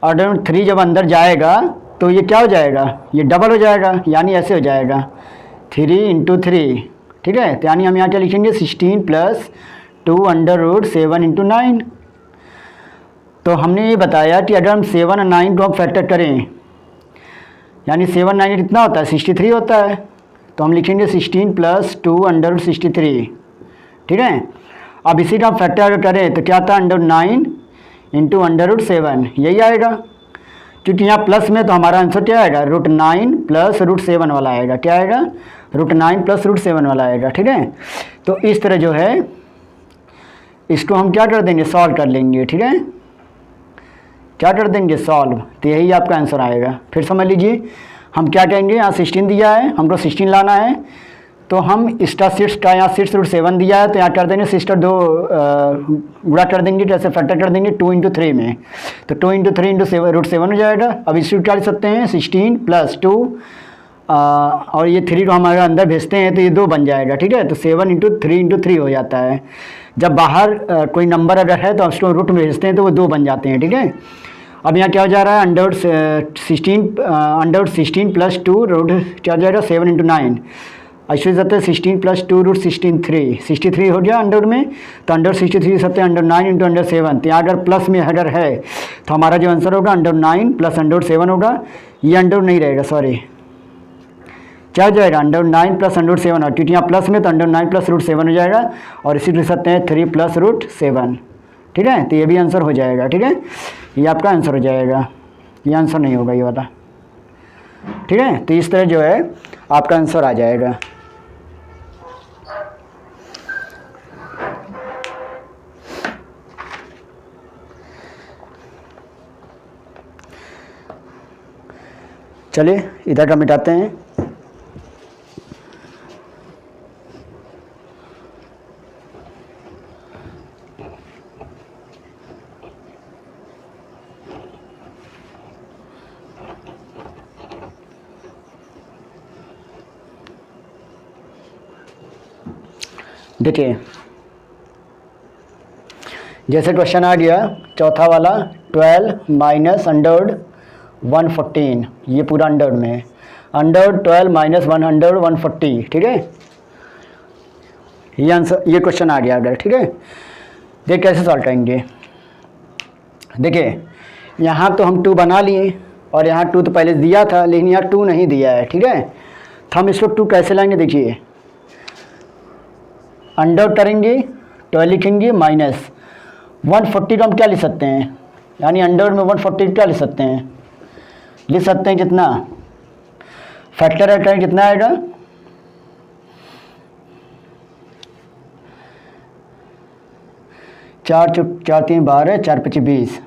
अंडर रूट 3 जब अंदर जाएगा तो ये क्या हो जाएगा, ये डबल हो जाएगा, यानी ऐसे हो जाएगा 3 इंटू 3, ठीक है। तो यानी हम यहाँ क्या लिखेंगे 16 प्लस 2 अंडर रूट 7 इंटू 9। तो हमने ये बताया कि अगर हम 7 और 9 को हम फैक्टर करें, यानी 7 9 कितना होता है 63 होता है, तो हम लिखेंगे 16 प्लस 2 अंडर रूट 63, ठीक है। अब इसी का हम फैक्टर अगर करें तो क्या आता है अंडर 9 इंटू अंडर रूट 7, यही आएगा। क्योंकि यहाँ प्लस में तो हमारा आंसर क्या आएगा √9 प्लस √7 वाला आएगा, क्या आएगा √9 प्लस √7 वाला आएगा, ठीक है। तो इस तरह जो है इसको हम क्या कर देंगे, सॉल्व कर लेंगे, ठीक है, क्या कर देंगे सॉल्व, तो यही आपका आंसर आएगा। फिर समझ लीजिए हम क्या कहेंगे, यहाँ 16 दिया है, हमको 16 लाना है, तो हम इसका 6 का यहाँ 6√7 दिया है, तो यहाँ कर देंगे 6 का 2 गुणा कर देंगे, कैसे फैक्टर कर देंगे 2 इंटू 3 में, तो 2 इंटू 3 इंटू √7 हो जाएगा। अब इसको क्या लिख सकते हैं 16 प्लस 2 और ये 3 को हमारे अंदर भेजते हैं तो ये 2 बन जाएगा, ठीक है। तो 7 इंटू 3 इंटू 3 हो जाता है। जब बाहर कोई नंबर अगर है तो उसको रूट में भेजते हैं तो वो 2 बन जाते हैं, ठीक है। अब यहाँ क्या हो जा रहा है अंडर 16 प्लस 2 रूट क्या हो जाएगा 7 इंटू 9, ऐसे सकते हैं 16 प्लस 2 रूट 63 हो गया अंडर में, तो अंडर 63 सकते हैं अंडर 9 इंटू अंडर 7। तो यहाँ अगर प्लस में अगर है तो हमारा जो आंसर होगा अंडर 9 प्लस अंडर 7 होगा, ये अंडर नहीं रहेगा, सॉरी क्या हो जाएगा अंडर 9 प्लस अंडर 7, और क्योंकि यहाँ प्लस में तो अंडर 9 प्लस √7 हो जाएगा, और इसी लिख सकते हैं 3 प्लस √7, ठीक है। तो ये भी आंसर हो जाएगा, ठीक है, ये आपका आंसर हो जाएगा, ये आंसर नहीं होगा ये वाला, ठीक है। तो इस तरह जो है आपका आंसर आ जाएगा। चलिए इधर का मिटाते हैं। देखिए जैसे क्वेश्चन आ गया चौथा वाला 12 माइनस अंडर 114, ये पूरा अंडर में अंडर 12 माइनस 140, ठीक है, ये आंसर, ये क्वेश्चन आ गया अगर, ठीक है। देखिए कैसे सॉल्व करेंगे, देखिए यहाँ तो हम 2 बना लिए और यहाँ 2 तो पहले दिया था, लेकिन यहाँ 2 नहीं दिया है, ठीक है। तो हम इसको 2 कैसे लाएंगे, देखिए अंडर करेंगे 12 लिखेंगे माइनस 140 को हम क्या लिख सकते हैं, यानी अंडर में 140 क्या लिख सकते हैं कितना, फैक्टर करें कितना आएगा 4 4 3 12 4 5 20,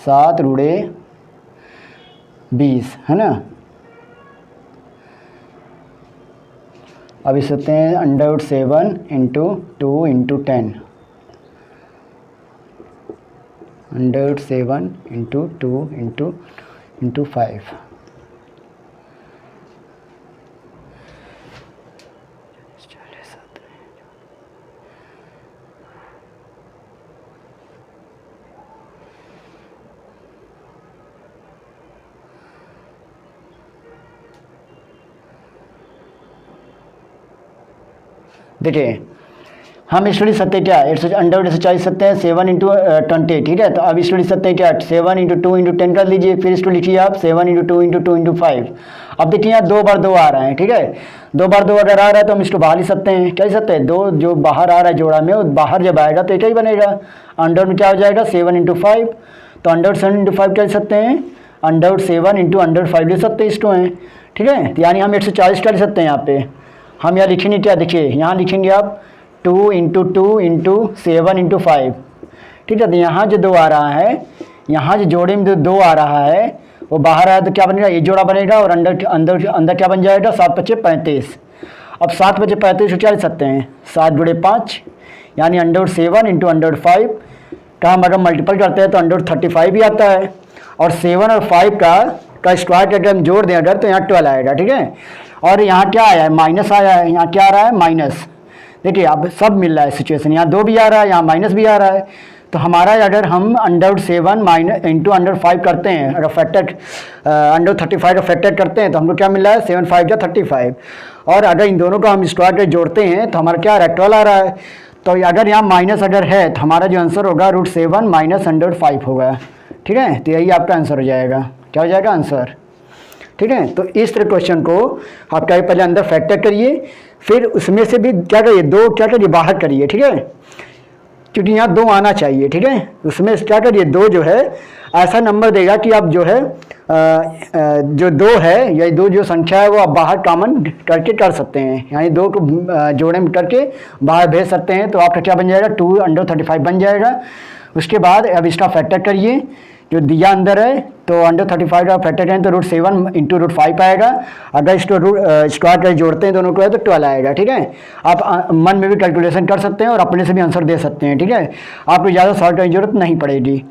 7 रूड़े 20 है ना। अब इस सकते हैं under 7 into 2 into 10, under 7 into 2 into 5, देखिए हम इसको लिख सकते हैं क्या, अंडर 140 सकते हैं 7 इंटू 20, ठीक है। तो अब इसको लिख सकते हैं क्या, 7 इंटू 2 इंटू 10 कर लीजिए, फिर इसको लिखिए आप 7 इंटू 2 इंटू 2 इंटू 5। अब देखिए यहाँ 2 बार 2 आ रहा है, ठीक है। 2 बार 2 अगर आ रहा है तो हम इसको बाहर लिख सकते हैं, क्या लिख सकते हैं, 2 जो बाहर आ रहा है जोड़ा में, वो बाहर जब आएगा तो एक ही बनेगा। अंडर में क्या हो जाएगा 7 इंटू 5, तो अंडर 7 इंटू 5 क्या लिख सकते हैं, अंडर 7 इंटू अंडर 5 लिख सकते हैं इसको हैं, ठीक है। तो यानी हम 140 क्या लिख सकते हैं यहाँ पे, हम यहाँ लिखेंगे क्या, देखिए यहाँ लिखेंगे आप 2 इंटू 2 इंटू 7 इंटू 5, ठीक है। तो यहाँ जो 2 आ रहा है, यहाँ जो जोड़े में जो 2 आ रहा है वो बाहर आया तो क्या बनेगा, ये जोड़ा बनेगा, और अंदर अंदर अंदर क्या बन जाएगा, 7 × 5 = 35। अब 7 × 5 = 35 को क्या लिख सकते हैं, 7 × 5, यानी अंडर 7 इंटू अंडर 5 का हम अगर मल्टीपल करते हैं तो अंडर 35 भी आता है, और 7 और 5 का स्क्वायर करके हम जोड़ दें अगर तो यहाँ 12 आएगा, ठीक है। और यहाँ क्या आया है, माइनस आया है, यहाँ क्या आ रहा है, माइनस। देखिए अब सब मिल रहा है सिचुएशन, यहाँ 2 भी आ रहा है, यहाँ माइनस भी आ रहा है। तो हमारा अगर हम अंडर 7 माइनस इंटू अंडर 5 करते हैं, अगर फैक्टर अंडर 35 का फैक्टर करते हैं तो हमको क्या मिल रहा है, 7 × 5 = 35। और अगर इन दोनों को हम स्क्वायर करके जोड़ते हैं तो हमारा क्या आ रहा है, 12 आ रहा है। तो अगर यहाँ माइनस अगर है तो हमारा जो आंसर होगा √7 माइनस अंडर 5 होगा, ठीक है। तो यही आपका आंसर हो जाएगा, क्या हो जाएगा आंसर, ठीक है। तो इस तरह क्वेश्चन को आप क्या पहले अंदर फैक्टर करिए, फिर उसमें से भी क्या करिए, 2 क्या करिए बाहर करिए, ठीक है, क्योंकि यहाँ 2 आना चाहिए, ठीक है। उसमें क्या करिए 2 जो है ऐसा नंबर देगा कि आप जो है जो 2 है या 2 जो संख्या है वो आप बाहर कॉमन करके कर सकते हैं, यानी 2 को जोड़े में करके बाहर भेज सकते हैं। तो आपका क्या बन जाएगा, 2 अंडर 35 बन जाएगा। उसके बाद अब इसका फैक्टर करिए, जो दिया अंदर है तो अंडर 35 का फैक्टर करें तो √7 इंटू √5 आएगा। अगर इसको स्क्वायर कर जोड़ते हैं दोनों को है तो 12 आएगा, ठीक है। आप मन में भी कैलकुलेशन कर सकते हैं और अपने से भी आंसर दे सकते हैं, ठीक है। आपको ज़्यादा सॉल्व करने की जरूरत नहीं पड़ेगी।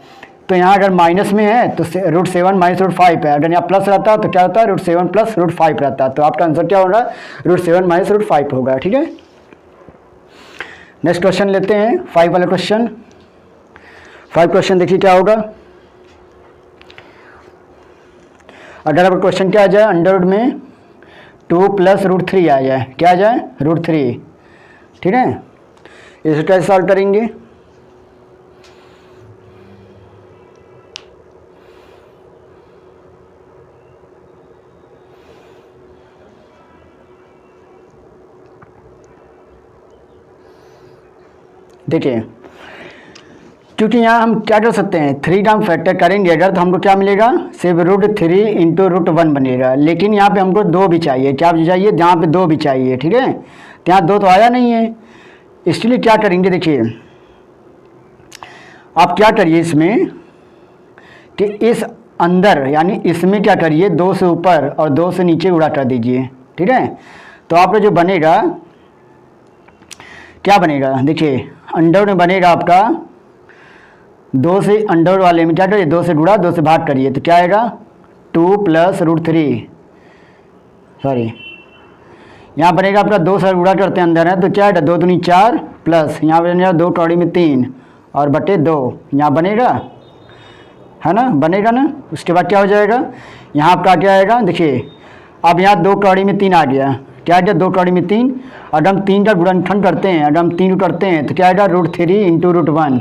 तो यहाँ अगर माइनस में है तो √7 माइनस √5 है, अगर यहाँ प्लस रहता तो क्या होता है, √7 प्लस √5 रहता। तो आपका आंसर क्या होगा, √7 माइनस √5 होगा, ठीक है। नेक्स्ट क्वेश्चन लेते हैं, 5 वाला क्वेश्चन। 5 क्वेश्चन देखिए क्या होगा। अगर आपका क्वेश्चन क्या आ जाए, अंडर में 2 + √3 आ जाए, क्या आ जाए, √3, ठीक है। इसे कैसे सॉल्व करेंगे, देखिए क्योंकि यहाँ हम क्या कर सकते हैं, 3 का हम फैक्टर करेंगे अगर तो हमको क्या मिलेगा, सिर्फ √3 इंटू √1 बनेगा। लेकिन यहाँ पे हमको 2 भी चाहिए, क्या चाहिए, जहाँ पे 2 भी चाहिए, ठीक है। तो यहाँ 2 तो आया नहीं है, इसलिए क्या करेंगे, देखिए आप क्या करिए इसमें कि इस अंदर यानी इसमें क्या करिए, 2 से ऊपर और 2 से नीचे उड़ा कर दीजिए, ठीक है। तो आपका जो बनेगा क्या बनेगा, देखिए अंडर में बनेगा आपका 2 से अंडर वाले में क्या करिए, 2 से गुणा 2 से भाग करिए, तो क्या आएगा 2 + √3, सॉरी यहाँ बनेगा आपका 2 से गुणा करते हैं अंदर है तो क्या आएगा, 2 दूनी 4 प्लस यहाँ बनेगा 2 कौड़ी में 3 और बटे 2 यहाँ बनेगा, है ना, बनेगा ना। उसके बाद क्या हो जाएगा, यहाँ आपका क्या आएगा, देखिए अब यहाँ 2 कौड़ी में 3 आ गया, क्या आ गया 2 कौड़ी में 3। अगर हम 3 का गुणनखंड करते हैं, अगर हम 3 को करते हैं तो क्या आएगा √3 इंटू √1।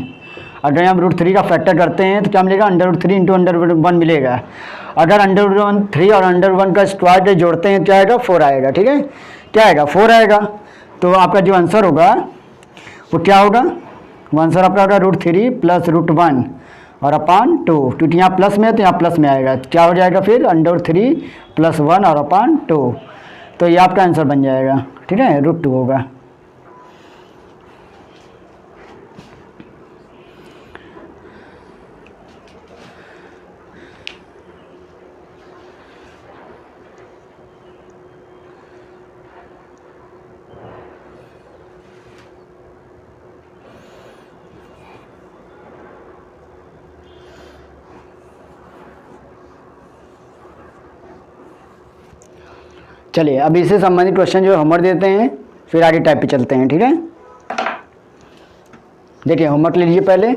अगर हम √3 का फैक्टर करते हैं तो क्या मिलेगा, अंडर√3 इंटू अंडर1 मिलेगा। अगर अंडर3 और अंडर1 का स्क्वायर जोड़ते हैं क्या आएगा, 4 आएगा, ठीक है। क्या आएगा, 4 आएगा। तो आपका जो आंसर होगा वो क्या होगा, वो आंसर आपका होगा √3 + √1 और अपान 2, क्योंकि यहाँ प्लस में है तो यहाँ प्लस में आएगा, क्या हो जाएगा फिर अंडर3 + 1 और अपान 2। तो ये आपका आंसर बन जाएगा, ठीक है, √2 होगा। चलिए अब इससे संबंधित क्वेश्चन जो होमवर्क देते हैं, फिर आगे टाइप पे चलते हैं, ठीक है। देखिए होमवर्क ले लीजिए पहले,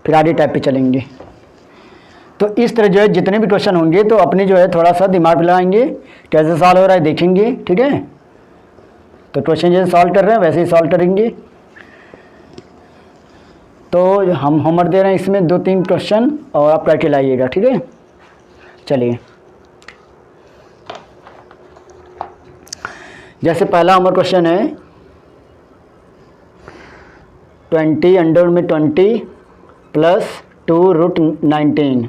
फिर आगे टाइप पे चलेंगे। तो इस तरह जो है जितने भी क्वेश्चन होंगे तो अपने जो है थोड़ा सा दिमाग लगाएंगे, कैसे सॉल्व हो रहा है देखेंगे, ठीक है। तो क्वेश्चन जैसे सॉल्व कर रहे हैं वैसे ही सॉल्व करेंगे। तो हम होमवर्क दे रहे हैं इसमें 2-3 क्वेश्चन और आप करके लाइएगा, ठीक है। चलिए, जैसे पहला होमवर्क क्वेश्चन है 20 अंडर में 20 प्लस 2√19।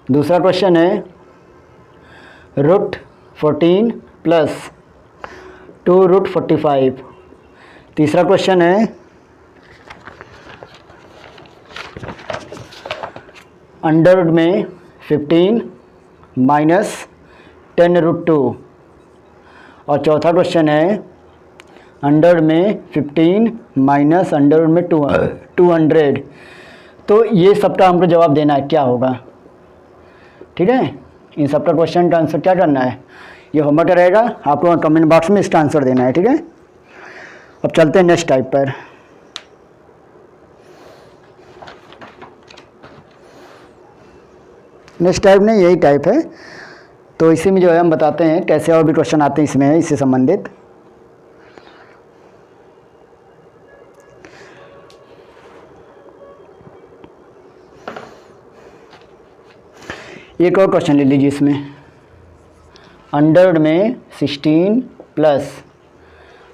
दूसरा क्वेश्चन है √14 प्लस 2√45। तीसरा क्वेश्चन है अंडर में 15 माइनस 10√2। और चौथा क्वेश्चन है अंडर में 15 माइनस अंडर में 200। तो ये सबका हमको जवाब देना है, क्या होगा, ठीक है। इन सबका क्वेश्चन का आंसर क्या करना है, ये होमवर्क रहेगा, आपको कमेंट बॉक्स में इसका आंसर देना है, ठीक है। अब चलते हैं नेक्स्ट टाइप पर। नेक्स्ट टाइप नहीं, यही टाइप है, तो इसी में जो है हम बताते हैं कैसे और भी क्वेश्चन आते हैं इसमें इससे संबंधित। एक और क्वेश्चन ले लीजिए इसमें, अंडर में 16 प्लस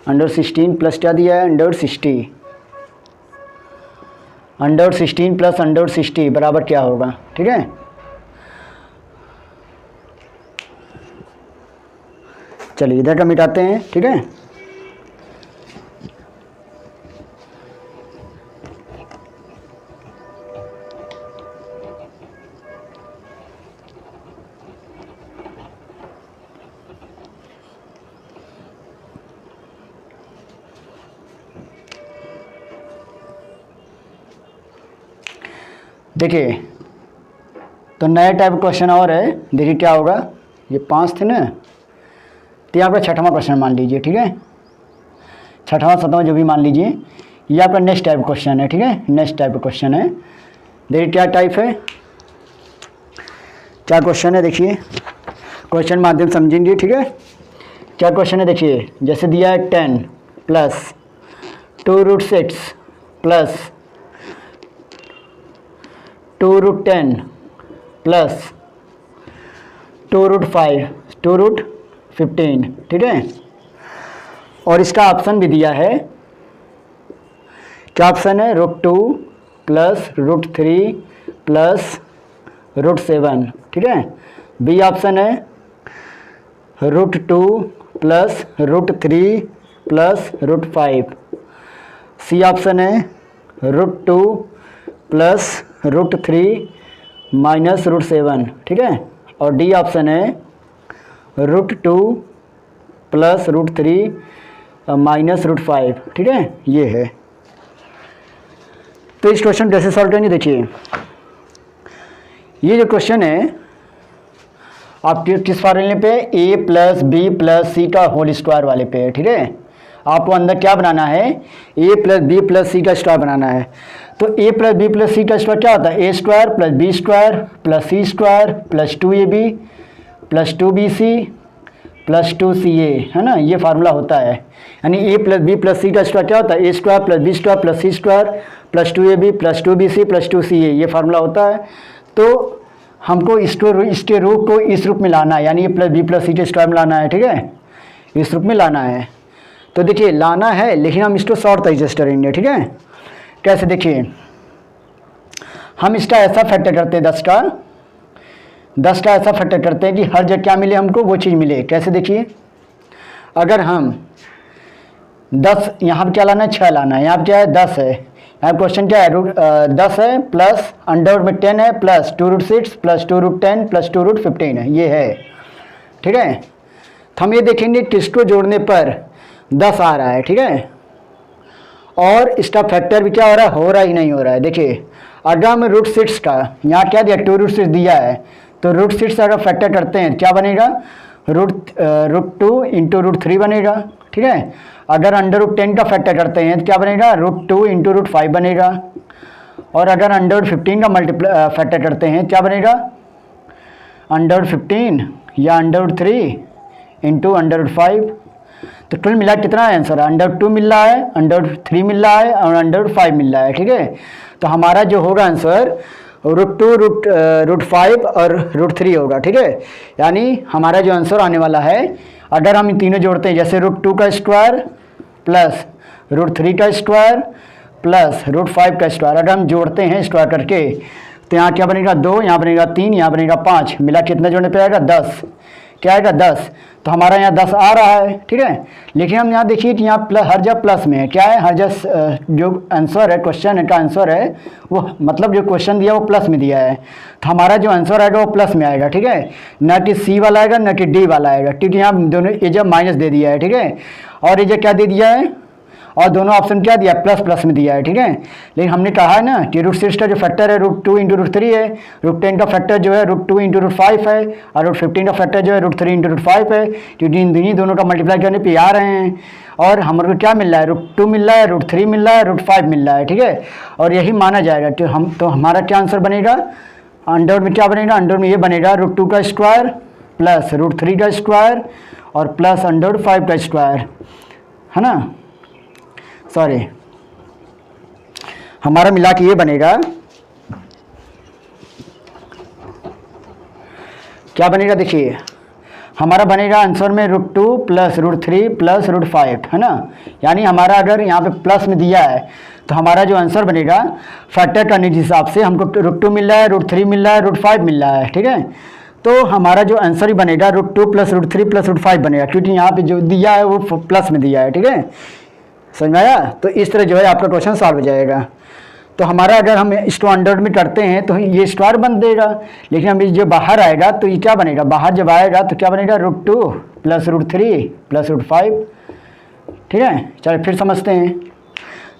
अंडर 16 प्लस क्या दिया है, अंडर 60। अंडर 16 प्लस अंडर 60 बराबर क्या होगा, ठीक है। चलिए इधर का मिटाते हैं, ठीक है। देखिए, तो नया टाइप क्वेश्चन और है, देखिए क्या होगा। ये 5 थे ना, तो यहाँ पर छठवां प्रश्न मान लीजिए, ठीक है। छठवां 7वां जो भी मान लीजिए, ये आपका नेक्स्ट टाइप क्वेश्चन है, ठीक है। नेक्स्ट टाइप क्वेश्चन है, देखिए क्या टाइप है, क्या क्वेश्चन है, देखिए क्वेश्चन माध्यम समझेंगे, ठीक है। क्या क्वेश्चन है, देखिए जैसे दिया है 10 प्लस 2√6 प्लस 2√10 प्लस 2√5 2√15, ठीक है। और इसका ऑप्शन भी दिया है, क्या ऑप्शन है, √2 प्लस √3 प्लस √7, ठीक है। बी ऑप्शन है √2 प्लस √3 प्लस √5। सी ऑप्शन है √2 प्लस √3 माइनस √7, ठीक है। और डी ऑप्शन है √2 प्लस √3 माइनस √5, ठीक है। ये है, तो इस क्वेश्चन कैसे सॉल्व करेंगे, देखिए ये जो क्वेश्चन है आप किस फॉर्मूले पे, a plus B plus C का होल स्क्वायर वाले पे है, ठीक है। आपको अंदर क्या बनाना है, a plus B plus C का स्क्वायर बनाना है। तो a plus B plus C का स्क्वायर क्या होता है, a square plus B square plus C square plus 2ab plus 2bc plus 2ca, है ना, ये फार्मूला होता है। यानी a plus B plus C का स्क्वायर क्या होता है, a square plus B square plus C square plus 2ab plus 2bc plus 2ca, ये फार्मूला होता है। तो हमको इसके रूप को इस रूप में लाना है, यानी ये प्लस बी प्लस सी के स्क्वायर में लाना है, ठीक है, इस रूप में लाना है। तो देखिए लाना है, लेकिन हम इसको शॉर्ट एडजस्ट करेंगे, ठीक है। कैसे, देखिए हम इसका ऐसा फैक्टर करते हैं 10 का ऐसा फैक्टर करते हैं कि हर जगह क्या मिले, हमको वो चीज़ मिले। कैसे, देखिए अगर हम 10 यहाँ पर क्या लाना है, 6 लाना है, यहाँ पर क्या है 10 है, यहाँ क्वेश्चन क्या है 10 है प्लस अंडर में 10 है प्लस 2√6 प्लस 2√10 प्लस 2√15 है, ये है, ठीक है। तो हम ये देखेंगे किसको जोड़ने पर 10 आ रहा है, ठीक है। और इसका फैक्टर भी क्या हो रहा है ही नहीं हो रहा है। देखिए अगर हम √6 का यहाँ क्या दिया, 2√6 दिया है, तो √6 अगर फैक्टर करते हैं क्या बनेगा, √2 इंटू √3 बनेगा, ठीक है। अगर अंडर√10 का फैक्टर करते हैं तो क्या बनेगा, √2 इंटू √5 बनेगा। और अगर अंडर15 का फैक्टर करते हैं क्या बनेगा, अंडर15 या अंडर3 इंटू अंडर5। तो कुल मिला कितना है आंसर, √2 मिल रहा है, √3 मिल रहा है और √5 मिल रहा है, ठीक है। तो हमारा जो होगा आंसर √2 √5 और √3 होगा, ठीक है। यानी हमारा जो आंसर आने वाला है, अगर हम इन तीनों जोड़ते हैं, जैसे √2 का स्क्वायर प्लस √3 का स्क्वायर प्लस √5 का स्क्वायर, अगर हम जोड़ते हैं स्क्वायर करके, तो यहाँ क्या बनेगा 2, यहाँ बनेगा 3, यहाँ बनेगा 5, मिला कितना जोड़ने पे आएगा 10, क्या आएगा 10। तो हमारा यहाँ 10 आ रहा है, ठीक है। लेकिन हम यहाँ देखिए कि यहाँ प्लस, हर जगह प्लस में है, क्या है, हर जगह जो आंसर है, क्वेश्चन का आंसर है वो, मतलब जो क्वेश्चन दिया वो प्लस में दिया है, तो हमारा जो आंसर आएगा वो प्लस में आएगा, ठीक है। न कि सी वाला आएगा न कि डी वाला आएगा, क्योंकि यहाँ दोनों ये जब माइनस दे दिया है, ठीक है, और ये जब क्या दे दिया है, और दोनों ऑप्शन क्या दिया, प्लस प्लस में दिया है, ठीक है। लेकिन हमने कहा है ना कि √6 का जो फैक्टर है √2 × √3 है, √10 का फैक्टर जो है √2 × √5 है, और √15 का फैक्टर जो है √3 × √5 है, क्योंकि इन दोनों का मल्टीप्लाई करने पे आ रहे हैं। और हमारे को क्या मिल रहा है, √2 मिल रहा है, √3 मिल रहा है, √5 मिल रहा है, ठीक है। और यही माना जाएगा, तो हमारा क्या आंसर बनेगा, अंडर में क्या बनेगा, अंडर में ये बनेगा √2 का स्क्वायर प्लस √3 का स्क्वायर और प्लस √5 का स्क्वायर, है ना, सॉरी, हमारा मिला के ये बनेगा, क्या बनेगा, देखिए हमारा बनेगा आंसर में √2 प्लस √3 प्लस √5, है ना। यानी हमारा अगर यहाँ पे प्लस में दिया है तो हमारा जो आंसर बनेगा फैक्टर करने के हिसाब से, हमको √2 मिल रहा है, √3 मिल रहा है, √5 मिल रहा है, ठीक है। तो हमारा जो आंसर ही बनेगा √2 प्लस √3 प्लस √5 बनेगा, क्योंकि यहाँ पे जो दिया है वो प्लस में दिया है, ठीक है, समझ में आया। तो इस तरह जो है आपका क्वेश्चन सॉल्व हो जाएगा। तो हमारा अगर हम इसको अंडर में करते हैं तो ये स्क्वायर बन देगा, लेकिन हम जो बाहर आएगा तो ये क्या बनेगा, बाहर जब आएगा तो क्या बनेगा, √2 प्लस √3 प्लस √5, ठीक है। चलिए फिर समझते हैं,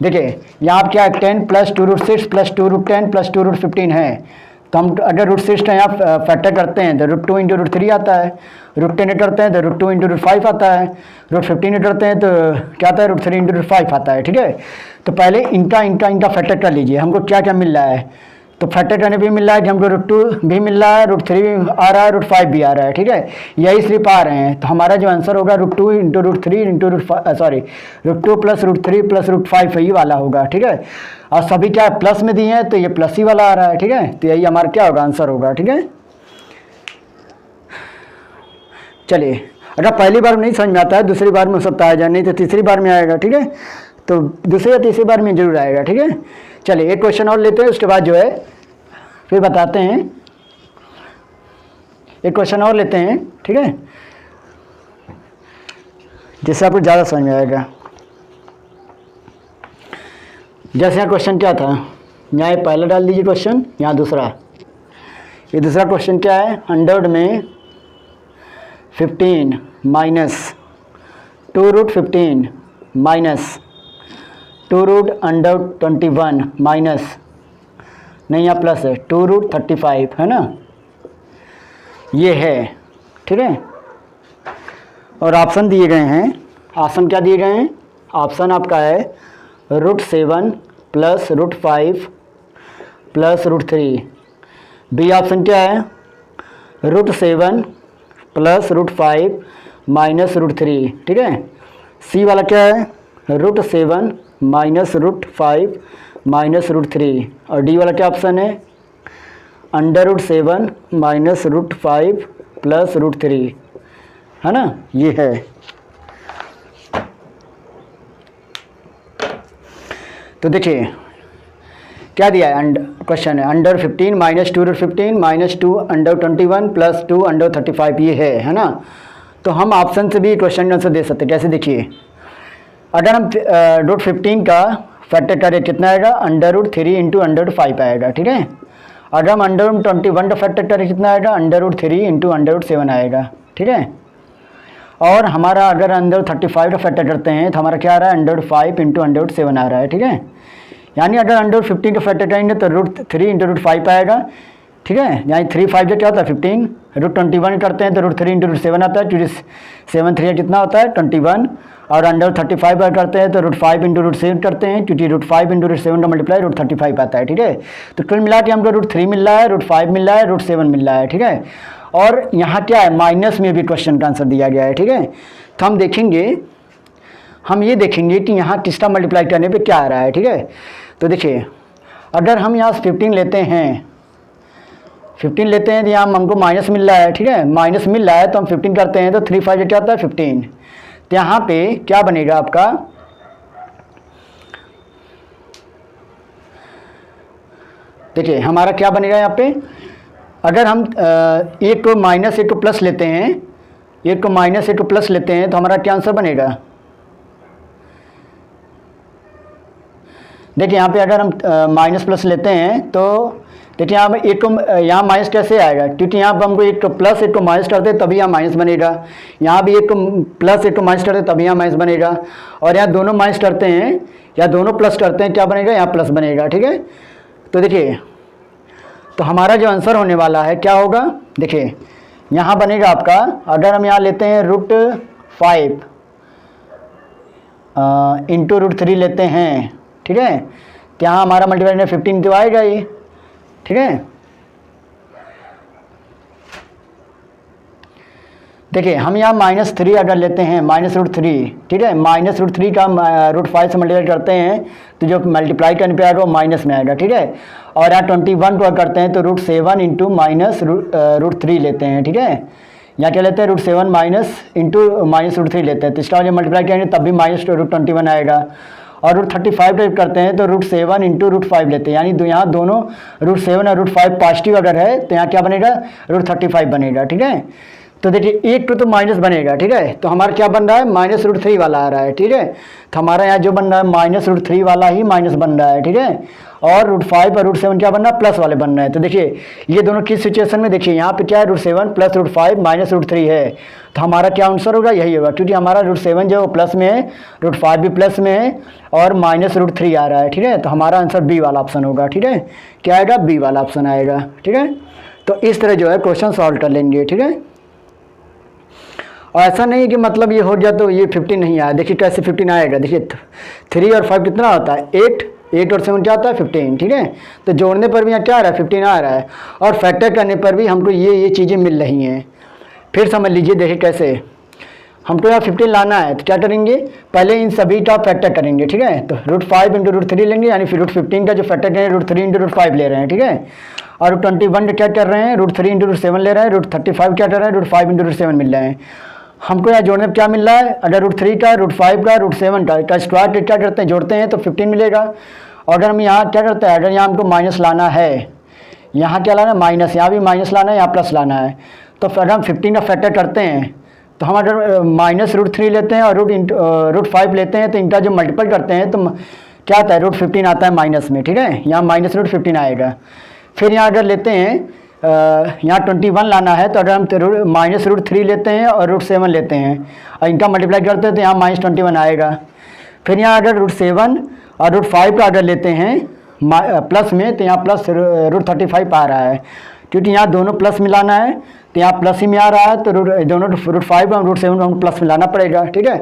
देखिए यहाँ क्या है, 10 प्लस 2√6 प्लस 2√10 प्लस 2√15 है। तो हम अगर √6 का यहाँ फैक्टर करते हैं तो √2 × √3 आता है, √10 करते हैं तो √2 × √5 आता है, √15 करते हैं तो क्या आता है, √3 × √5 आता है, ठीक है। तो पहले इनका फैक्टर कर लीजिए, हमको क्या क्या मिल रहा है। तो फैक्टर करने पे मिल रहा है कि हमको √2 भी मिल रहा है, √3 भी आ रहा है, √5 भी आ रहा है, ठीक है, यही स्लिप आ रहे हैं। तो हमारा जो आंसर होगा √2 × √3 × सॉरी √2 प्लस √3 प्लस √5 यही वाला होगा, ठीक है। और सभी क्या प्लस में दिए हैं तो ये प्लस ही वाला आ रहा है, ठीक है। तो यही हमारा क्या होगा, आंसर होगा, ठीक है। चलिए, अगर पहली बार में नहीं समझ में आता है, दूसरी बार में हो सकता है, नहीं तो तीसरी बार में आएगा, ठीक है। तो दूसरी या तीसरी बार में जरूर आएगा, ठीक है। चलिए एक क्वेश्चन और लेते हैं, उसके बाद जो है फिर बताते हैं, एक क्वेश्चन और लेते हैं, ठीक है, जिससे आपको ज़्यादा समझ में आएगा। जैसे यहाँ क्वेश्चन क्या था, यहाँ ये पहला डाल दीजिए क्वेश्चन, यहाँ दूसरा, ये दूसरा क्वेश्चन क्या है, 100 में 15 माइनस 2√15 माइनस 2√21 माइनस, नहीं यहाँ प्लस है, 2√35, है ना, ये है, ठीक है। और ऑप्शन दिए गए हैं, ऑप्शन क्या दिए गए हैं, ऑप्शन आपका है √7 प्लस √5 प्लस √3, बी ऑप्शन क्या है, √7 प्लस √5 माइनस √3, ठीक है। सी वाला क्या है, √7 माइनस √5 माइनस √3, और डी वाला क्या ऑप्शन है, √7 माइनस √5 प्लस √3, है ना, ये है। तो देखिए क्या दिया है, क्वेश्चन है √15 माइनस 2√15 माइनस 2√21 प्लस 2√35, ये है ना। तो हम ऑप्शन से भी क्वेश्चन आंसर दे सकते हैं, कैसे देखिए, अगर हम √15 का फैक्टर करें कितना आएगा, √3 इंटू √5 आएगा, ठीक है। अगर हम √21 का फैक्टर करें कितना आएगा, √3 इंटू √7 आएगा, ठीक है। और हमारा अगर √35 का फैक्टर करते हैं तो हमारा क्या आ रहा है, √5 इंटू √7 आ रहा है, ठीक है। यानी अगर √15 का फैक्टर करेंगे तो √3 इंटू √5 आएगा, ठीक है। यानी 3 5 जो क्या होता है 15, √21 करते हैं तो √3 इंटू √7 आता है, क्योंकि 7 3 कितना होता है 21, और √35 करते हैं तो √5 इंटू √7 करते हैं, क्योंकि √5 इंटू √7 का मल्टीप्लाई √35 आता है, ठीक है। तो कुल मिला के हमको √3 मिल रहा है, √5 मिल रहा है, √7 मिल रहा है, ठीक है। और यहाँ क्या है, माइनस में भी क्वेश्चन का आंसर दिया गया है, ठीक है। तो हम देखेंगे हम ये देखेंगे कि यहाँ किसका मल्टीप्लाई करने पे क्या आ रहा है, ठीक है। तो देखिए अगर हम यहाँ 15 लेते हैं, 15 लेते हैं तो यहाँ हमको माइनस मिल रहा है, ठीक है, माइनस मिल रहा है तो हम 15 करते हैं तो 3 5 क्या होता है 15। तो यहाँ पे क्या बनेगा आपका, देखिए हमारा क्या बनेगा यहाँ पे, अगर हम एक को माइनस एक को प्लस लेते हैं, एक को माइनस एक को प्लस लेते हैं तो हमारा क्या आंसर बनेगा। देखिए यहाँ पे अगर हम माइनस प्लस लेते हैं तो देखिए यहाँ एक को यहाँ माइनस कैसे आएगा, क्योंकि यहाँ पर हमको एक को प्लस एक को माइनस करते हैं तभी यहाँ माइनस बनेगा, यहाँ भी एक को प्लस एक को माइनस करते हैं तभी यहाँ माइनस बनेगा, और यहाँ दोनों माइनस करते हैं या दोनों प्लस करते हैं क्या बनेगा, यहाँ प्लस बनेगा, ठीक है। तो देखिए तो हमारा जो आंसर होने वाला है क्या होगा, देखिए यहाँ बनेगा आपका, अगर हम यहाँ लेते हैं √5 इंटू √3 लेते हैं, ठीक है, तो यहाँ हमारा मल्टीप्लाई 15 तो आएगा ही, ठीक है। देखिए हम यहाँ -3 अगर लेते हैं -√3, ठीक है, -√3 का √5 से मल्टीप्लाई करते हैं तो जो मल्टीप्लाई करने पे आएगा वो माइनस में आएगा, ठीक है। और यहाँ 21 को करते हैं तो √7 इंटू -√3 लेते हैं, ठीक है। यहाँ क्या लेते हैं √7 माइनस इंटू -√3 लेते हैं, तो इसका जब मल्टीप्लाई करेंगे तब भी -√21 आएगा। और √35 टाइप करते हैं तो √7 इंटू √5 लेते हैं, यानी यहाँ दोनों √7 और √5 पॉजिटिव अगर है तो यहाँ क्या बनेगा √35 बनेगा, ठीक है। तो देखिए एक तो माइनस बनेगा, ठीक है, तो हमारा क्या बन रहा है -√3 वाला आ रहा है, ठीक है। तो हमारा यहाँ जो बन रहा है -√3 वाला ही माइनस बन रहा है, ठीक है, और √5 और √7 क्या बन रहा है प्लस वाले बन रहे हैं। तो देखिए ये दोनों किस सिचुएशन में, देखिए यहाँ पे क्या है √7 प्लस √5 -√3 है, तो हमारा क्या आंसर होगा यही होगा, क्योंकि हमारा √7 जो प्लस में है, √5 भी प्लस में है और -√3 आ रहा है, ठीक है। तो हमारा आंसर बी वाला ऑप्शन होगा, ठीक है, क्या आएगा बी वाला ऑप्शन आएगा, ठीक है। तो इस तरह जो है क्वेश्चन सॉल्व कर लेंगे, ठीक है। और ऐसा नहीं कि मतलब ये हो गया तो ये 15 नहीं आया, देखिए कैसे 15 आएगा, देखिए 3 और 5 कितना होता है 8, 8 और 7 क्या होता है 15, ठीक है। तो जोड़ने पर भी यहाँ क्या आ रहा है 15 आ रहा है, और फैक्टर करने पर भी हमको ये चीज़ें मिल रही हैं। फिर समझ लीजिए, देखिए कैसे हमको यहाँ 15 लाना है तो क्या करेंगे, पहले इन सभी का फैक्टर करेंगे, ठीक है। तो √5 इंटू √3 लेंगे, यानी फिर √15 का जो फैक्टर करेंगे √3 इंटू √5 ले रहे हैं, ठीक है। और √21 क्या कर रहे हैं √3 इंटू √7 ले रहे हैं, √35 क्या कर रहे हैं √5 इंटू √7 मिल रहे हैं। हमको यहाँ जोड़ने पर क्या मिल रहा है, अगर √3 का √5 का √7 का स्क्वायर क्या करते हैं जोड़ते हैं तो 15 मिलेगा। और अगर हम यहाँ क्या करते हैं, अगर यहाँ हमको माइनस लाना है, यहाँ क्या लाना है माइनस, यहाँ भी माइनस लाना है, यहाँ प्लस लाना है, तो अगर हम 15 का फैक्टर करते हैं तो हम अगर -√3 लेते हैं और √5 लेते हैं तो इनका जो मल्टीपल करते हैं तो क्या आता है √15 आता है माइनस में, ठीक है, यहाँ -√15 आएगा। फिर यहाँ अगर लेते हैं यहाँ 21 लाना है तो अगर हम -√3 लेते हैं और √7 लेते हैं और इनका मल्टीप्लाई करते हैं तो यहाँ -21 आएगा। फिर यहाँ अगर √7 और √5 का अगर लेते हैं प्लस में तो यहाँ प्लस √35 आ रहा है, क्योंकि यहाँ दोनों प्लस मिलाना है तो यहाँ प्लस ही में आ रहा है, तो दोनों √5 और √7 को हमको प्लस मिलाना पड़ेगा, ठीक है।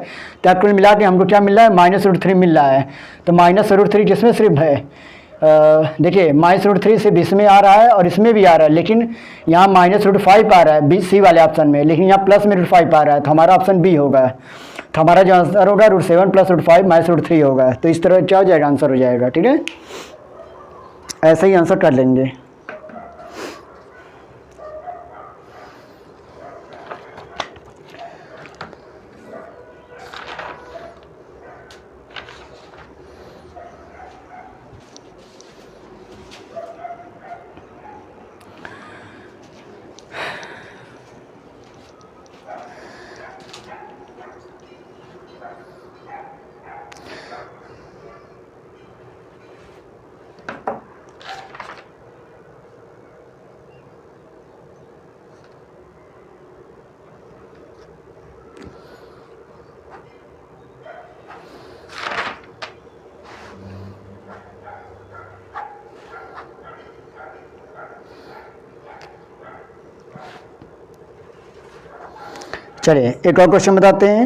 तो कुल मिला के हमको क्या मिल रहा है -√3 मिल रहा है। तो -√3 किसमें सिर्फ है, देखिए -√3 सिर्फ इसमें आ रहा है और इसमें भी आ रहा है, लेकिन यहाँ -√5 आ रहा है बी सी वाले ऑप्शन में, लेकिन यहाँ प्लस में √5 आ रहा है, तो हमारा ऑप्शन बी होगा। तो हमारा जो आंसर होगा √7 प्लस √5 -√3 होगा। तो इस तरह क्या हो जाएगा आंसर हो जाएगा, ठीक है, ऐसे ही आंसर कर लेंगे। चलिए एक और क्वेश्चन बताते हैं।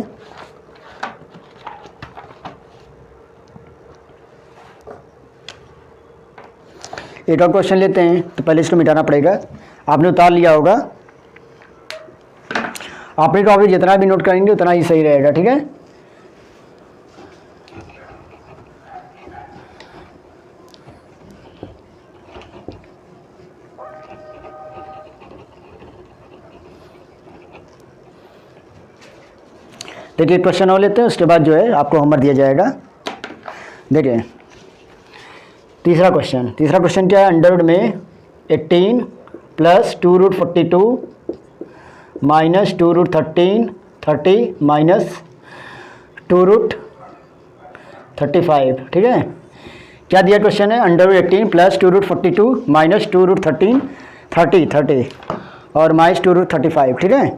एक और क्वेश्चन लेते हैं, तो पहले इसको मिटाना पड़ेगा। आपने उतार लिया होगा, आपने टॉपिक जितना भी नोट करेंगे उतना ही सही रहेगा, ठीक है। देखिए क्वेश्चन और लेते हैं, उसके बाद जो है आपको होमवर्क दिया जाएगा। देखिए तीसरा क्वेश्चन क्या है, अंडर रूट में 18 plus 2 root 42 minus 2 root 30 minus 2 root 35, ठीक है। क्या दिया क्वेश्चन है, under root 18 plus 2 root 42 minus 2 root 30 और माइनस 2 रूट 35, ठीक है।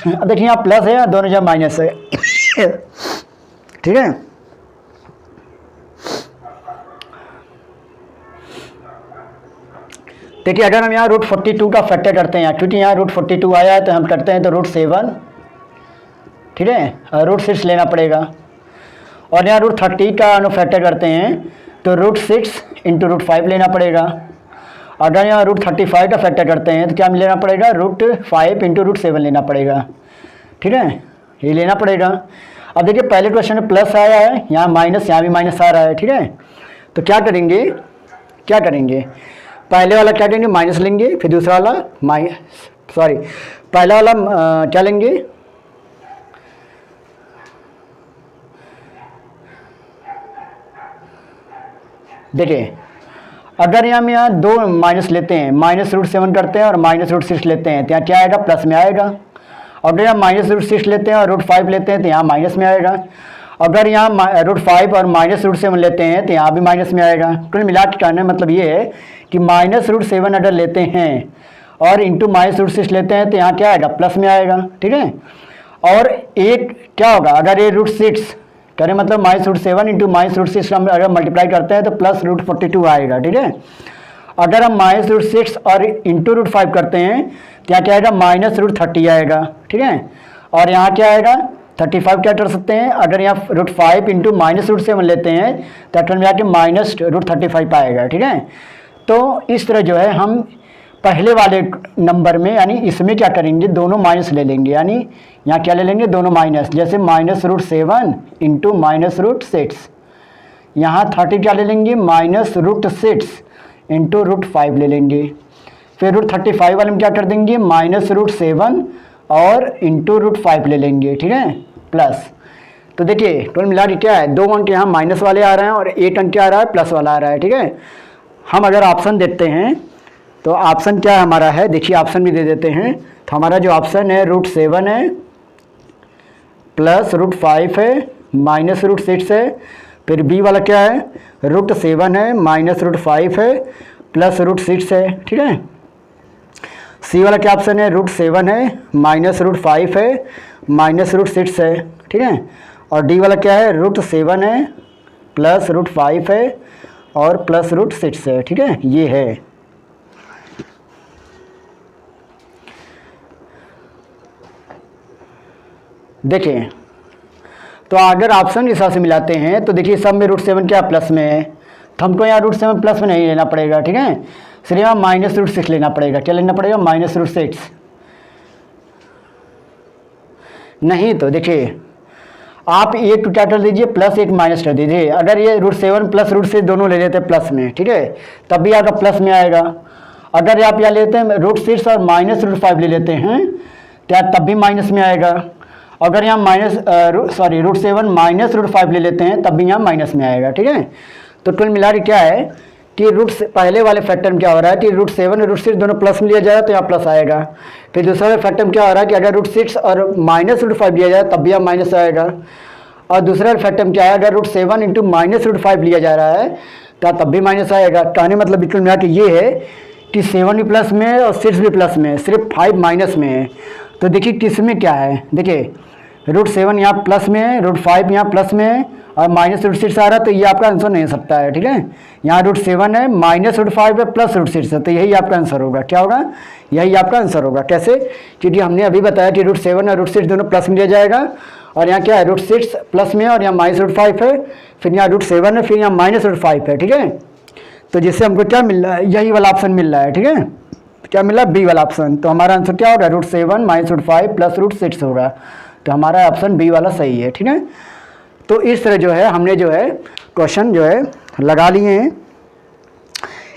अब देखिए यहाँ प्लस है, दोनों जगह माइनस है, ठीक है। देखिए अगर हम यहाँ रूट 42 का फैक्टर करते हैं, क्योंकि यहाँ रूट 42 आया है तो हम करते हैं तो रूट 7, ठीक है, रूट 6 लेना पड़ेगा। और यहाँ रूट 30 का फैक्टर करते हैं तो रूट 6 इंटू रूट 5 लेना पड़ेगा। अगर यहाँ रूट 35 का फैक्टर करते हैं तो क्या लेना पड़ेगा, रूट 5 इंटू रूट 7 लेना पड़ेगा, ठीक है, ये लेना पड़ेगा। अब देखिए पहले क्वेश्चन में प्लस आया है, यहाँ माइनस, यहाँ भी माइनस आ रहा है, ठीक है। तो क्या करेंगे, पहले वाला क्या करेंगे, माइनस लेंगे, फिर दूसरा वाला पहला वाला क्या लेंगे, देखिए अगर हम यहाँ दो माइनस लेते हैं, माइनस रूट 7 करते हैं और माइनस रूट 6 लेते हैं तो यहाँ क्या आएगा, प्लस में आएगा। अगर यहाँ माइनस रूट 6 लेते हैं और रूट 5 लेते हैं तो यहाँ माइनस में आएगा। अगर यहाँ रूट 5 और माइनस रूट 7 लेते हैं तो यहाँ भी माइनस में आएगा। कुल मिला के कहने मतलब ये है कि माइनस रूट 7 अगर लेते हैं और इंटू माइनस रूट 6 लेते हैं तो यहाँ क्या आएगा, प्लस में आएगा, ठीक है। और एक क्या होगा, अगर ये रूट 6 करें मतलब minus root 7 into minus root 6 हम अगर मल्टीप्लाई करते हैं तो प्लस रूट 42 आएगा, ठीक है। अगर हम माइनस रूट 6 और इंटू रूट 5 करते हैं तो यहाँ क्या आएगा, माइनस रूट 30 आएगा, ठीक है। और यहाँ क्या आएगा, 35 क्या कर सकते हैं, अगर यहाँ रूट 5 इंटू माइनस रूट 7 लेते हैं तो अटल में आके माइनस रूट 35 आएगा, ठीक है। तो इस तरह जो है हम पहले वाले नंबर में यानी इसमें क्या करेंगे, दोनों माइनस ले लेंगे, यानी यहाँ क्या ले लेंगे, दोनों माइनस। जैसे minus root 7 into minus root 6, यहाँ 30 क्या ले लेंगे, माइनस रूट 6 इंटू रूट 5 ले लेंगे। फिर रूट 35 वाले में क्या कर देंगे, माइनस रूट 7 और इंटू रूट 5 ले लेंगे, ठीक है, प्लस। तो देखिए टोटल मिला के क्या है, 2 अंक यहाँ माइनस वाले आ रहे हैं और 1 अंक क्या आ रहा है, प्लस वाला आ रहा है, ठीक है। हम अगर ऑप्शन देते हैं तो ऑप्शन क्या हमारा है, देखिए ऑप्शन भी दे देते हैं। तो हमारा जो ऑप्शन है रूट 7 है, प्लस रूट 5 है, माइनस रूट 6 है। फिर बी वाला क्या है, रूट 7 है, माइनस रूट 5 है, प्लस रूट 6 है, ठीक है। सी वाला क्या ऑप्शन है, रूट 7 है, माइनस रूट 5 है, माइनस रूट 6 है, ठीक है। और डी वाला क्या है, रूट 7 है, प्लस रूट 5 है और प्लस रूट 6 है, ठीक है, ये है। देखिए तो अगर ऑप्शन के हिसाब से मिलाते हैं तो देखिए सब में रूट 7 क्या प्लस में है, तो हमको यहाँ रूट 7 प्लस में नहीं लेना पड़ेगा, ठीक है। सिर्फ यहाँ माइनस रूट 6 लेना पड़ेगा। क्या लेना पड़ेगा, माइनस रूट 6। नहीं तो देखिए आप एक क्या कर दीजिए, प्लस एक माइनस कर दीजिए। अगर ये रूट 7 प्लस रूट 6 दोनों ले लेते हैं प्लस में, ठीक है, तब भी आपका प्लस में आएगा। अगर आप यहाँ लेते हैं रूट 6 और माइनस रूट 5 ले लेते हैं तो तब भी माइनस में आएगा। अगर यहाँ रूट 7 माइनस रूट 5 ले लेते हैं तब भी यहाँ माइनस में आएगा, ठीक है। तो कुल मिला के क्या है कि पहले वाले फैक्टर में क्या हो रहा है कि रूट 7 और रूट 6 दोनों प्लस में लिया जाएगा तो यहाँ प्लस आएगा। फिर दूसरे वाले फैक्टर में क्या हो रहा है कि अगर रूट 6 और माइनस रूट 5 लिया जाए तब भी यहाँ माइनस आएगा। और दूसरे वाले फैक्टर में क्या है, अगर रूट 7 इंटू माइनस रूट 5 लिया जा रहा है तो तब भी माइनस आएगा। कहने मतलब बिल्कुल मिला के ये है कि 7 भी प्लस में है और 6 भी प्लस में है, सिर्फ 5 माइनस में है। तो देखिए किस में क्या है, देखिए रूट 7 यहाँ प्लस में है, रूट 5 यहाँ प्लस में है और माइनस रूट 6 आ रहा है, तो ये आपका आंसर नहीं हो सकता है, ठीक है। यहाँ रूट 7 है, माइनस रूट 5 है, प्लस रूट 6 है, तो यही आपका आंसर होगा। क्या होगा, यही आपका आंसर होगा। कैसे, क्योंकि हमने अभी बताया कि रूट 7 और रूट 6 दोनों प्लस में लिया जाएगा। और यहाँ क्या है, रूट 6 प्लस में है और यहाँ माइनस रूट 5 है, फिर यहाँ रूट 7 है, फिर यहाँ माइनस रूट 5 है, ठीक है। तो जिससे हमको क्या मिल रहा है, यही वाला ऑप्शन मिल रहा है, ठीक है। क्या मिल रहा है, बी वाला ऑप्शन। तो हमारा आंसर क्या होगा, root 7 minus root 5 plus root 6 होगा। तो हमारा ऑप्शन बी वाला सही है, ठीक है। तो इस तरह जो है हमने जो है क्वेश्चन जो है लगा लिए हैं।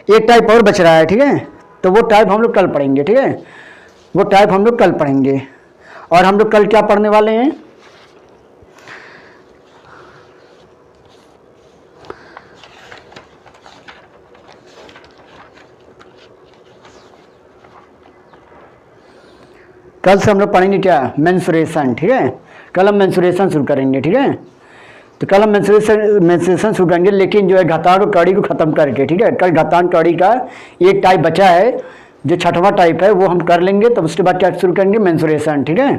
एक टाइप और बच रहा है, ठीक है। तो वो टाइप हम लोग कल पढ़ेंगे, ठीक है, वो टाइप हम लोग कल पढ़ेंगे। और हम लोग कल क्या पढ़ने वाले हैं? कल से हम लोग पढ़ेंगे क्या? मेंसुरेशन, ठीक है। कल हम मेंसुरेशन शुरू करेंगे, ठीक है। तो कल हम मेंसुरेशन शुरू करेंगे, लेकिन जो है घातांक और कड़ी को ख़त्म करके, ठीक है। कल घातांक कड़ी का एक टाइप बचा है, जो छठवां टाइप है, वो हम कर लेंगे। तब उसके बाद क्या शुरू करेंगे? मेंसुरेशन, ठीक है।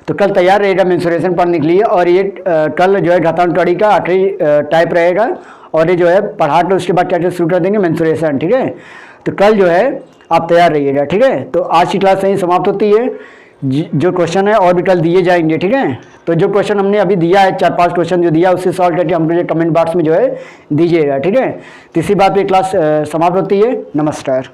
तो कल तैयार रहेगा मेंसुरेशन पढ़ने के लिए। और ये कल जो है घातांक कड़ी का आखिरी टाइप रहेगा, और ये जो है पढ़ा कर उसके बाद क्या शुरू कर देंगे? मेंसुरेशन, ठीक है। तो कल जो है आप तैयार रहिएगा, ठीक है। तो आज की क्लास यहीं समाप्त होती है। जो क्वेश्चन है और भी कल दिए जाएंगे, ठीक है। तो जो क्वेश्चन हमने अभी दिया है, 4-5 क्वेश्चन जो दिया, उससे सॉल्व करके हमको कमेंट बॉक्स में जो है दीजिएगा, ठीक है। तो इसी बात पे क्लास समाप्त होती है। नमस्कार।